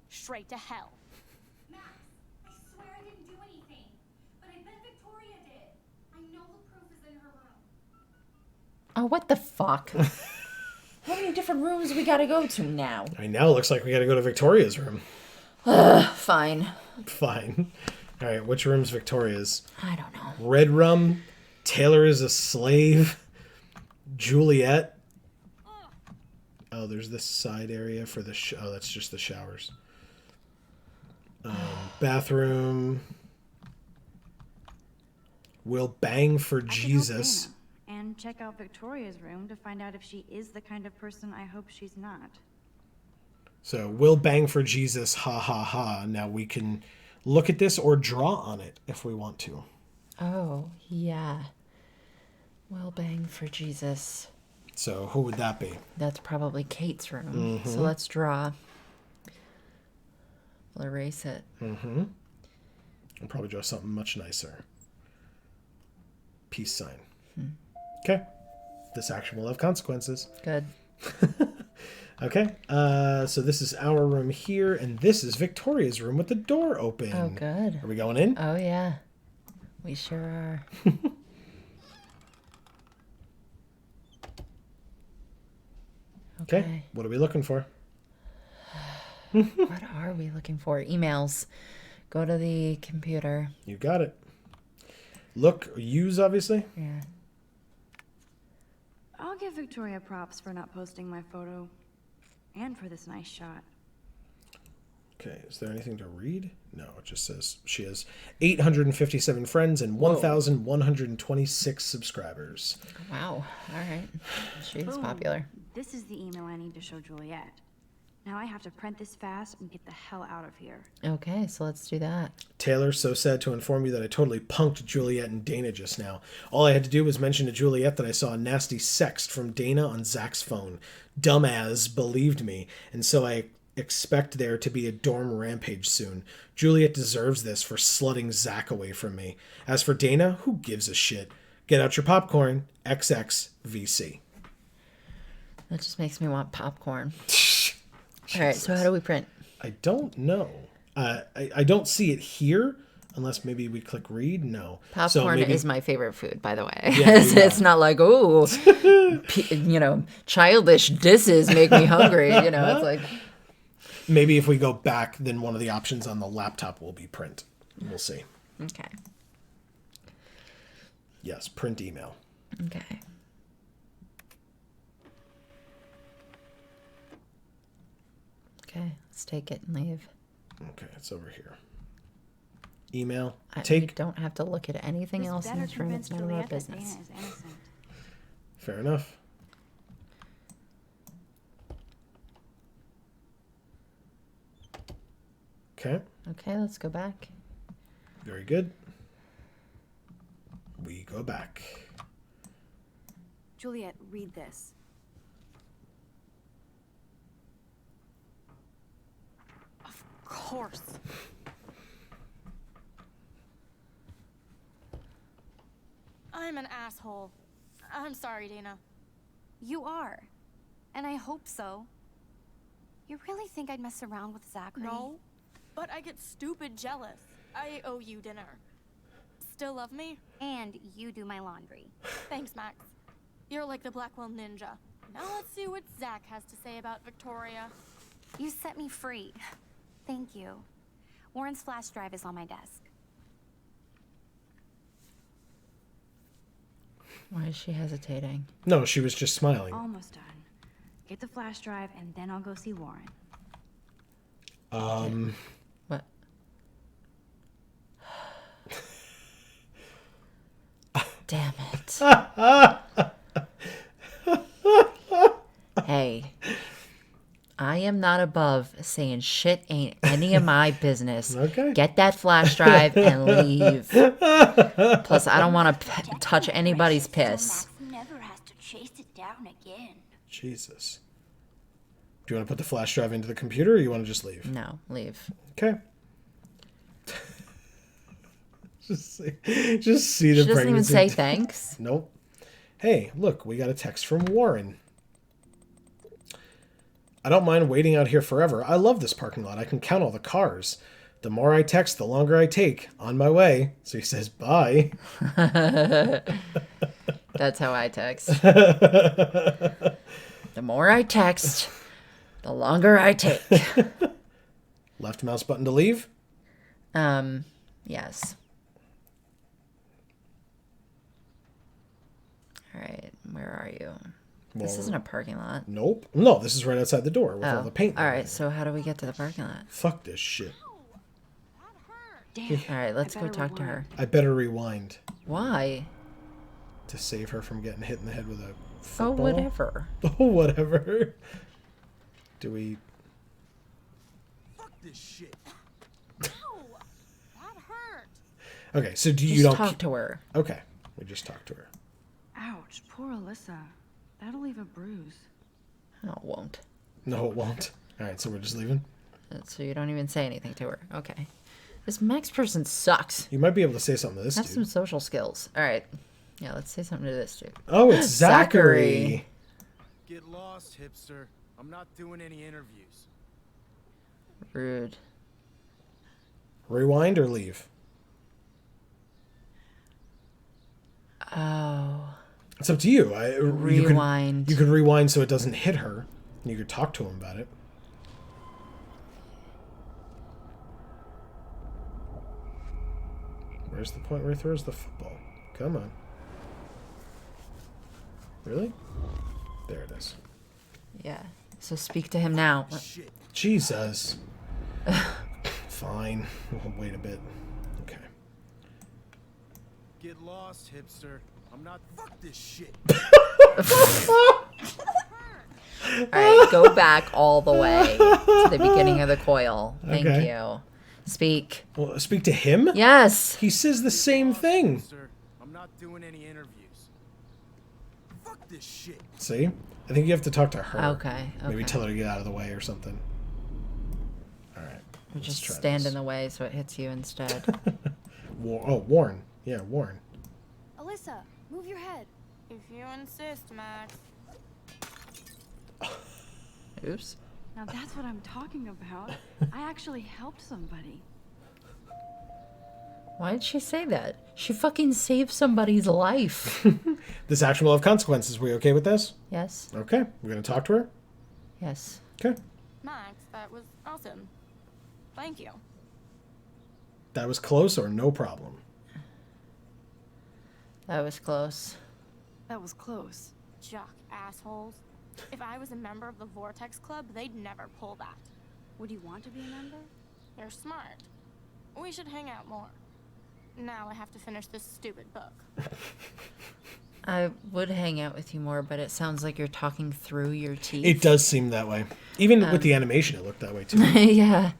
[SPEAKER 8] Straight to hell.
[SPEAKER 6] Max, I swear I didn't do anything. But I bet Victoria did. I know the proof is in her room.
[SPEAKER 2] Oh, what the fuck? How many different rooms we gotta go to now?
[SPEAKER 1] I now looks like we got to go to Victoria's room.
[SPEAKER 2] Fine.
[SPEAKER 1] Fine. All right, which room's Victoria's?
[SPEAKER 2] I don't know.
[SPEAKER 1] Red Rum, Taylor is a slave, Juliet. Oh, there's this side area for the oh, that's just the showers. Bathroom. We'll bang for
[SPEAKER 3] I could help
[SPEAKER 1] Jesus.
[SPEAKER 3] Dana and check out Victoria's room to find out if she is the kind of person I hope she's not.
[SPEAKER 1] So we'll bang for Jesus, ha ha ha. Now we can look at this or draw on it if we want to.
[SPEAKER 2] Oh, yeah. Well, bang for Jesus.
[SPEAKER 1] So who would that be?
[SPEAKER 2] That's probably Kate's room. So let's draw. We'll erase it.
[SPEAKER 1] I'll probably draw something much nicer. Peace sign. Okay. This action will have consequences.
[SPEAKER 2] Good.
[SPEAKER 1] Okay. So this is our room here, and this is Victoria's room with the door open.
[SPEAKER 2] Oh, good.
[SPEAKER 1] Are we going in?
[SPEAKER 2] Oh, yeah. We sure are.
[SPEAKER 1] Okay. What are we looking for?
[SPEAKER 2] What are we looking for? Emails. Go to the computer.
[SPEAKER 1] You got it. Look, use, obviously.
[SPEAKER 2] Yeah.
[SPEAKER 3] I'll give Victoria props for not posting my photo. And for this nice shot.
[SPEAKER 1] Okay, is there anything to read? No, it just says she has 857 friends and 1,126 subscribers.
[SPEAKER 2] Wow. All right. She's
[SPEAKER 3] Boom.
[SPEAKER 2] popular.
[SPEAKER 3] This is the email I need to show Juliet. Now I have to print this fast and get the hell out of here.
[SPEAKER 2] Okay, so let's do that.
[SPEAKER 1] Taylor, so sad to inform you that I totally punked Juliet and Dana just now. All I had to do was mention to Juliet that I saw a nasty sext from Dana on Zach's phone. Dumbass believed me, and so I expect there to be a dorm rampage soon. Juliet deserves this for slutting Zach away from me. As for Dana, who gives a shit? Get out your popcorn. XXVC.
[SPEAKER 2] That just makes me want popcorn. All right, so how do we print?
[SPEAKER 1] I don't know. I don't see it here, unless maybe we click read. No.
[SPEAKER 2] Popcorn
[SPEAKER 1] maybe,
[SPEAKER 2] is my favorite food, by the way.
[SPEAKER 1] Yeah,
[SPEAKER 2] It's not like, oh, childish disses make me hungry. It's like...
[SPEAKER 1] maybe if we go back, then one of the options on the laptop will be print. We'll see.
[SPEAKER 2] Okay.
[SPEAKER 1] Yes, print email.
[SPEAKER 2] Okay. Okay, let's take it and leave.
[SPEAKER 1] Okay, it's over here. Email.
[SPEAKER 2] We
[SPEAKER 1] Take.
[SPEAKER 2] don't have to look at anything
[SPEAKER 3] This
[SPEAKER 2] else in
[SPEAKER 3] better
[SPEAKER 2] this room.
[SPEAKER 3] convince
[SPEAKER 2] It's none of our
[SPEAKER 3] Juliet that Dana
[SPEAKER 2] business.
[SPEAKER 3] is innocent.
[SPEAKER 1] Fair enough. Okay,
[SPEAKER 2] Okay, let's go back.
[SPEAKER 1] very good. We go back.
[SPEAKER 3] Juliet, read this.
[SPEAKER 8] Of course. I'm an asshole. I'm sorry, Dana.
[SPEAKER 6] You are. And I hope so. You really think I'd mess around with Zachary?
[SPEAKER 8] No, but I get stupid jealous. I owe you dinner. Still love me?
[SPEAKER 6] And you do my laundry.
[SPEAKER 8] Thanks, Max. You're like the Blackwell Ninja. Now let's see what Zach has to say about Victoria.
[SPEAKER 6] You set me free. Thank you. Warren's flash drive is on my desk.
[SPEAKER 2] Why is she hesitating?
[SPEAKER 1] No, she was just smiling.
[SPEAKER 3] Almost done. Get the flash drive and then I'll go see Warren.
[SPEAKER 2] What? Damn it. Hey, I am not above saying shit ain't any of my business.
[SPEAKER 1] Okay.
[SPEAKER 2] Get that flash drive and leave. Plus, I don't want to touch anybody's piss.
[SPEAKER 9] Max never has to chase it down again.
[SPEAKER 1] Jesus. Do you want to put the flash drive into the computer, or you want to just leave?
[SPEAKER 2] No, leave.
[SPEAKER 1] Okay. Just see the
[SPEAKER 2] She doesn't even
[SPEAKER 1] pregnancy.
[SPEAKER 2] say thanks.
[SPEAKER 1] Nope. Hey, look, we got a text from Warren. I don't mind waiting out here forever. I love this parking lot. I can count all the cars. The more I text, the longer I take. On my way. So he says, bye.
[SPEAKER 2] That's how I text. The more I text, the longer I take.
[SPEAKER 1] Left mouse button to leave.
[SPEAKER 2] Yes. All right, where are you? This
[SPEAKER 1] Well,
[SPEAKER 2] isn't a parking lot.
[SPEAKER 1] Nope. No, this is right outside the door with all the paint.
[SPEAKER 2] All right, so how do we get to the parking lot?
[SPEAKER 1] Fuck this shit.
[SPEAKER 3] Damn.
[SPEAKER 2] All right, let's
[SPEAKER 3] I
[SPEAKER 2] go
[SPEAKER 3] better
[SPEAKER 2] talk to her.
[SPEAKER 3] rewind.
[SPEAKER 1] I better rewind
[SPEAKER 2] Why?
[SPEAKER 1] to save her from getting hit in the head with a
[SPEAKER 2] Oh,
[SPEAKER 1] football.
[SPEAKER 2] whatever.
[SPEAKER 1] Oh, whatever. Do we...
[SPEAKER 5] Fuck this shit.
[SPEAKER 8] Ow! That hurt.
[SPEAKER 1] Okay, so you
[SPEAKER 2] Just
[SPEAKER 1] don't...
[SPEAKER 2] talk to her.
[SPEAKER 1] Okay, we just talked to her.
[SPEAKER 3] Ouch, poor Alyssa. That'll leave a bruise.
[SPEAKER 2] No, it won't.
[SPEAKER 1] No, it won't. All right, so we're just leaving.
[SPEAKER 2] So you don't even say anything to her. Okay. This Max person sucks.
[SPEAKER 1] You might be able to say something to this
[SPEAKER 2] Have
[SPEAKER 1] dude.
[SPEAKER 2] some social skills. All right. Yeah, let's say something to this dude.
[SPEAKER 1] Oh, it's Zachary.
[SPEAKER 2] Zachary.
[SPEAKER 5] Get lost, hipster. I'm not doing any interviews.
[SPEAKER 2] Rude.
[SPEAKER 1] Rewind or leave?
[SPEAKER 2] Oh.
[SPEAKER 1] It's up to you.
[SPEAKER 2] Rewind.
[SPEAKER 1] You could rewind so it doesn't hit her. And you could talk to him about it. Where's the point where he throws the football? Come on. Really? There it is.
[SPEAKER 2] Yeah. So speak to him now.
[SPEAKER 5] Shit.
[SPEAKER 1] Jesus. Fine. We'll wait a bit. Okay.
[SPEAKER 5] Get lost, hipster. I'm not. Fuck this shit.
[SPEAKER 2] All right, go back all the way to the beginning of the coil. Thank
[SPEAKER 1] Okay.
[SPEAKER 2] you. Speak.
[SPEAKER 1] Well, speak to him?
[SPEAKER 2] Yes.
[SPEAKER 1] He says the same thing.
[SPEAKER 5] Hipster. I'm not doing any interviews. Fuck this shit.
[SPEAKER 1] See? I think you have to talk to her.
[SPEAKER 2] Okay.
[SPEAKER 1] Maybe
[SPEAKER 2] Okay.
[SPEAKER 1] tell her to get out of the way or something. All right.
[SPEAKER 2] Or
[SPEAKER 1] let's
[SPEAKER 2] just
[SPEAKER 1] try
[SPEAKER 2] stand
[SPEAKER 1] this.
[SPEAKER 2] in the way so it hits you instead.
[SPEAKER 1] Warren. Yeah, Warren.
[SPEAKER 3] Alyssa, move your head.
[SPEAKER 8] If you insist, Max.
[SPEAKER 2] Oops.
[SPEAKER 3] Now that's what I'm talking about. I actually helped somebody.
[SPEAKER 2] Why did she say that? She fucking saved somebody's life.
[SPEAKER 1] This action will have consequences. We okay with this?
[SPEAKER 2] Yes.
[SPEAKER 1] Okay. We're going to talk to her?
[SPEAKER 2] Yes.
[SPEAKER 1] Okay.
[SPEAKER 8] Max, that was awesome. Thank you.
[SPEAKER 1] That was close or no problem?
[SPEAKER 2] That was close.
[SPEAKER 3] That was close.
[SPEAKER 8] Jock assholes. If I was a member of the Vortex Club, they'd never pull that.
[SPEAKER 3] Would you want to be a member?
[SPEAKER 8] You're smart. We should hang out more. Now I have to finish this stupid book.
[SPEAKER 2] I would hang out with you more, but it sounds like you're talking through your teeth.
[SPEAKER 1] It does seem that way. Even with the animation, it looked that way too.
[SPEAKER 2] Yeah.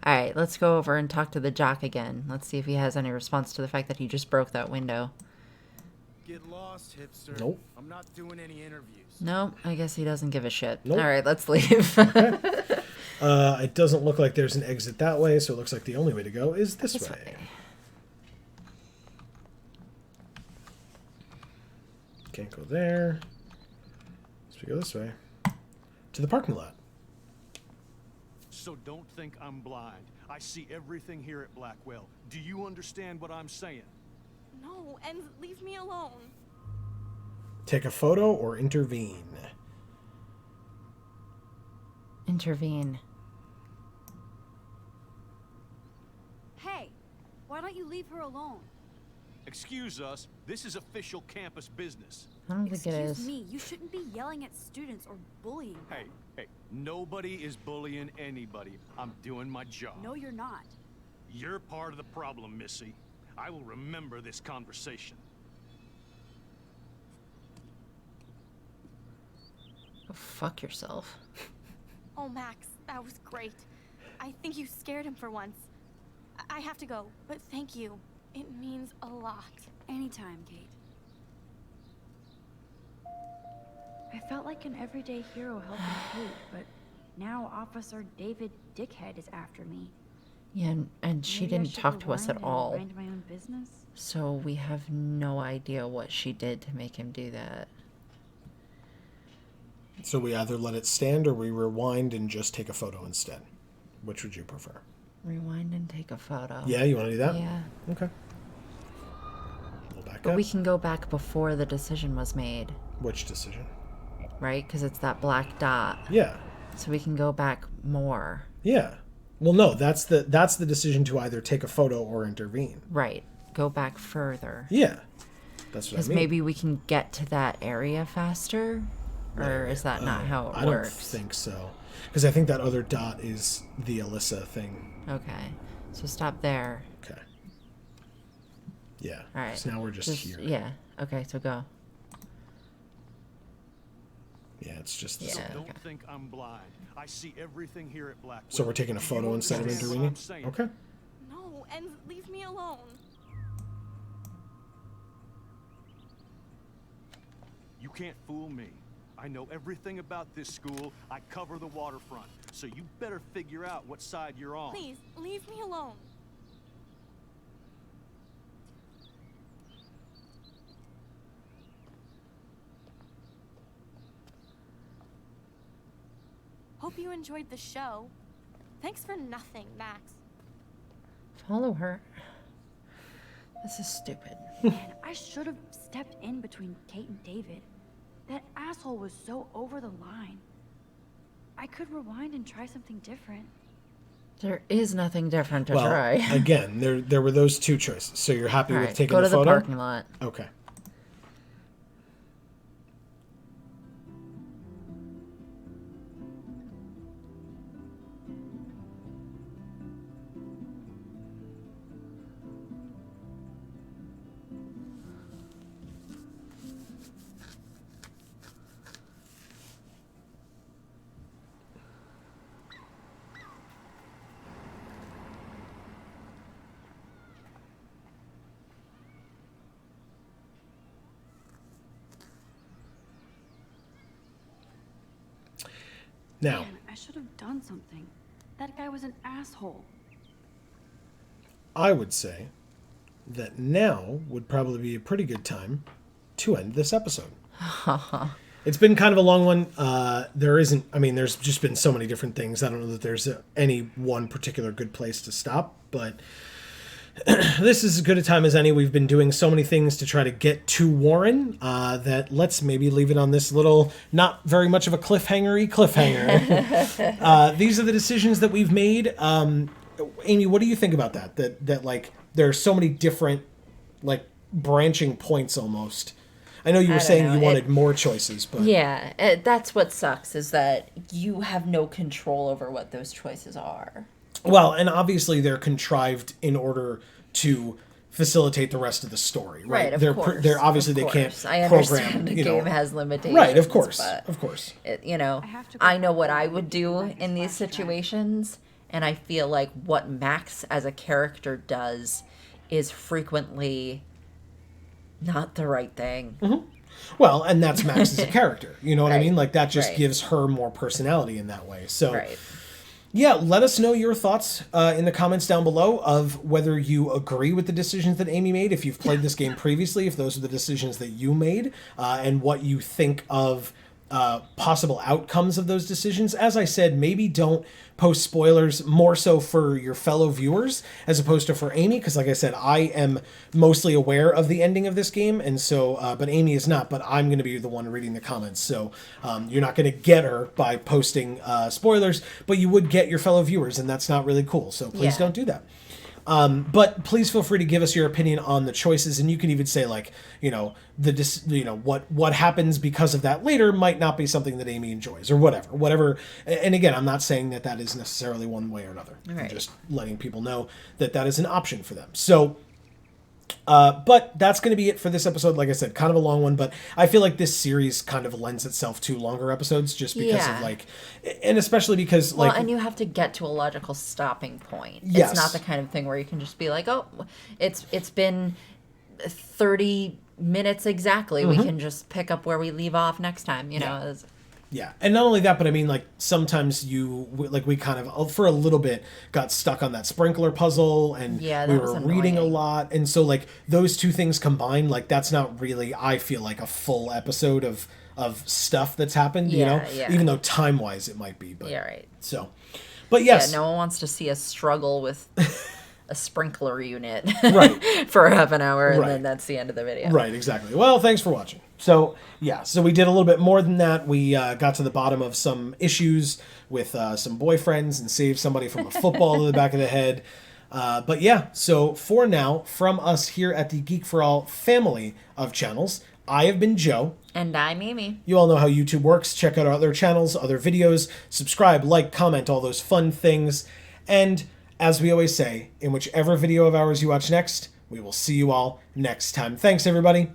[SPEAKER 2] All right, let's go over and talk to the jock again. Let's see if he has any response to the fact that he just broke that window.
[SPEAKER 5] Get lost, hipster.
[SPEAKER 1] Nope.
[SPEAKER 5] I'm not doing any interviews.
[SPEAKER 2] No, I guess he doesn't give a shit.
[SPEAKER 1] Nope.
[SPEAKER 2] All right, let's leave.
[SPEAKER 1] It doesn't look like there's an exit that way, so it looks like the only way to go is this way. Can't go there. So we go this way. To the parking lot.
[SPEAKER 10] So don't think I'm blind. I see everything here at Blackwell. Do you understand what I'm saying?
[SPEAKER 8] No, and leave me alone.
[SPEAKER 1] Take a photo or intervene.
[SPEAKER 2] Intervene.
[SPEAKER 3] Hey, why don't you leave her alone?
[SPEAKER 10] Excuse us, this is official campus business.
[SPEAKER 2] I don't think it
[SPEAKER 3] Excuse
[SPEAKER 2] is.
[SPEAKER 3] me, you shouldn't be yelling at students or bullying them.
[SPEAKER 10] Hey, nobody is bullying anybody. I'm doing my job.
[SPEAKER 3] No, you're not.
[SPEAKER 10] You're part of the problem, Missy. I will remember this conversation.
[SPEAKER 2] Go fuck yourself.
[SPEAKER 8] Oh, Max, that was great. I think you scared him for once. I have to go, but thank you. It means a lot.
[SPEAKER 3] Anytime, Kate. I felt like an everyday hero helping Kate, but now Officer David Dickhead is after me.
[SPEAKER 2] Yeah, and she
[SPEAKER 3] Maybe I
[SPEAKER 2] didn't
[SPEAKER 3] should
[SPEAKER 2] talk to us at
[SPEAKER 3] rewind and
[SPEAKER 2] all.
[SPEAKER 3] Mind my own business.
[SPEAKER 2] So we have no idea what she did to make him do that.
[SPEAKER 1] So we either let it stand or we rewind and just take a photo instead. Which would you prefer?
[SPEAKER 2] Rewind and take a photo.
[SPEAKER 1] Yeah, you want to do that?
[SPEAKER 2] Yeah.
[SPEAKER 1] Okay. We'll back
[SPEAKER 2] But
[SPEAKER 1] up.
[SPEAKER 2] we can go back before the decision was made,
[SPEAKER 1] Which decision?
[SPEAKER 2] right? Because it's that black dot.
[SPEAKER 1] Yeah.
[SPEAKER 2] So we can go back more.
[SPEAKER 1] Yeah. Well, no, that's the decision to either take a photo or intervene.
[SPEAKER 2] Right. Go back further.
[SPEAKER 1] Yeah. That's what I
[SPEAKER 2] Because
[SPEAKER 1] mean.
[SPEAKER 2] maybe we can get to that area faster? Or is that not how it
[SPEAKER 1] I
[SPEAKER 2] works?
[SPEAKER 1] don't think so. Because I think that other dot is the Alyssa thing.
[SPEAKER 2] Okay. So stop there.
[SPEAKER 1] Okay. Yeah.
[SPEAKER 2] All right.
[SPEAKER 1] So now we're just here.
[SPEAKER 2] Yeah. Okay, so go.
[SPEAKER 1] Yeah, it's just
[SPEAKER 2] Yeah.
[SPEAKER 10] So
[SPEAKER 2] okay.
[SPEAKER 10] don't think I'm blind. I see everything here at Blackwell.
[SPEAKER 1] So we're taking a
[SPEAKER 10] Do you
[SPEAKER 1] photo instead of
[SPEAKER 10] understand what
[SPEAKER 1] intervening?
[SPEAKER 10] I'm saying?
[SPEAKER 1] Okay.
[SPEAKER 8] No, and leave me alone.
[SPEAKER 10] You can't fool me. I know everything about this school. I cover the waterfront. So you better figure out what side you're on.
[SPEAKER 8] Please, leave me alone. Hope you enjoyed the show. Thanks for nothing, Max.
[SPEAKER 2] Follow her. This is stupid.
[SPEAKER 3] Man, I should have stepped in between Kate and David. That asshole was so over the line. I could rewind and try something different.
[SPEAKER 2] There is nothing different to
[SPEAKER 1] Well,
[SPEAKER 2] try.
[SPEAKER 1] again, there were those two choices. So you're happy
[SPEAKER 2] All
[SPEAKER 1] with
[SPEAKER 2] right,
[SPEAKER 1] taking
[SPEAKER 2] go to
[SPEAKER 1] the
[SPEAKER 2] the
[SPEAKER 1] photo?
[SPEAKER 2] parking lot.
[SPEAKER 1] Okay. Now,
[SPEAKER 3] Man, I should have done something. That guy was an asshole.
[SPEAKER 1] I would say that now would probably be a pretty good time to end this episode. It's been kind of a long one. There's just been so many different things. I don't know that there's any one particular good place to stop, but this is as good a time as any. We've been doing so many things to try to get to Warren that let's maybe leave it on this little, not very much of a cliffhanger-y cliffhanger. These are the decisions that we've made. Amy, what do you think about that? That like there are so many different like branching points almost. I know you were saying you wanted more choices, but
[SPEAKER 2] yeah, that's what sucks is that you have no control over what those choices are.
[SPEAKER 1] Well, and obviously they're contrived in order to facilitate the rest of the story, right?
[SPEAKER 2] Of course.
[SPEAKER 1] They're obviously
[SPEAKER 2] of
[SPEAKER 1] they can't
[SPEAKER 2] course. I
[SPEAKER 1] program.
[SPEAKER 2] understand the game has limitations,
[SPEAKER 1] right? Of course,
[SPEAKER 2] but
[SPEAKER 1] of course.
[SPEAKER 2] I know what I would do in these situations, and I feel like what Max as a character does is frequently not the right thing.
[SPEAKER 1] Mm-hmm. Well, and that's Max as a character. You know what I mean? Like that just
[SPEAKER 2] Right.
[SPEAKER 1] gives her more personality in that way. So.
[SPEAKER 2] Right.
[SPEAKER 1] Yeah, let us know your thoughts in the comments down below of whether you agree with the decisions that Amy made, if you've played this game previously, if those are the decisions that you made, and what you think of possible outcomes of those decisions. As I said, maybe don't post spoilers more so for your fellow viewers as opposed to for Amy, because like I said, I am mostly aware of the ending of this game, and so but Amy is not, but I'm going to be the one reading the comments, so you're not going to get her by posting spoilers, but you would get your fellow viewers, and that's not really cool, so please don't do that. But please feel free to give us your opinion on the choices, and you can even say like, what happens because of that later might not be something that Amy enjoys or whatever. And again, I'm not saying that that is necessarily one way or another.
[SPEAKER 2] Right.
[SPEAKER 1] I'm just letting people know that that is an option for them. So, but that's going to be it for this episode. Like I said, kind of a long one, but I feel like this series kind of lends itself to longer episodes just because of like, and especially because
[SPEAKER 2] Well,
[SPEAKER 1] like,
[SPEAKER 2] and you have to get to a logical stopping point.
[SPEAKER 1] Yes.
[SPEAKER 2] It's not the kind of thing where you can just be like, oh, it's been 30 minutes exactly. We can just pick up where we leave off next time, you know.
[SPEAKER 1] Yeah, and not only that, but I mean, like, sometimes we kind of, for a little bit, got stuck on that sprinkler puzzle, and we were reading a lot, and so, like, those two things combined, like, that's not really, I feel like, a full episode of stuff that's happened, you know? Even though time-wise it might be, but...
[SPEAKER 2] Yeah, right.
[SPEAKER 1] So, but yes.
[SPEAKER 2] Yeah, no one wants to see us struggle with a sprinkler unit
[SPEAKER 1] right.
[SPEAKER 2] for half an hour, and then that's the end of the video.
[SPEAKER 1] Right, exactly. Well, thanks for watching. So, yeah, so we did a little bit more than that. We got to the bottom of some issues with some boyfriends and saved somebody from a football to the back of the head. But yeah, so for now, from us here at the Geek for All family of channels, I have been Joe.
[SPEAKER 2] And I'm Amy.
[SPEAKER 1] You all know how YouTube works. Check out our other channels, other videos, subscribe, like, comment, all those fun things. And as we always say, in whichever video of ours you watch next, we will see you all next time. Thanks, everybody.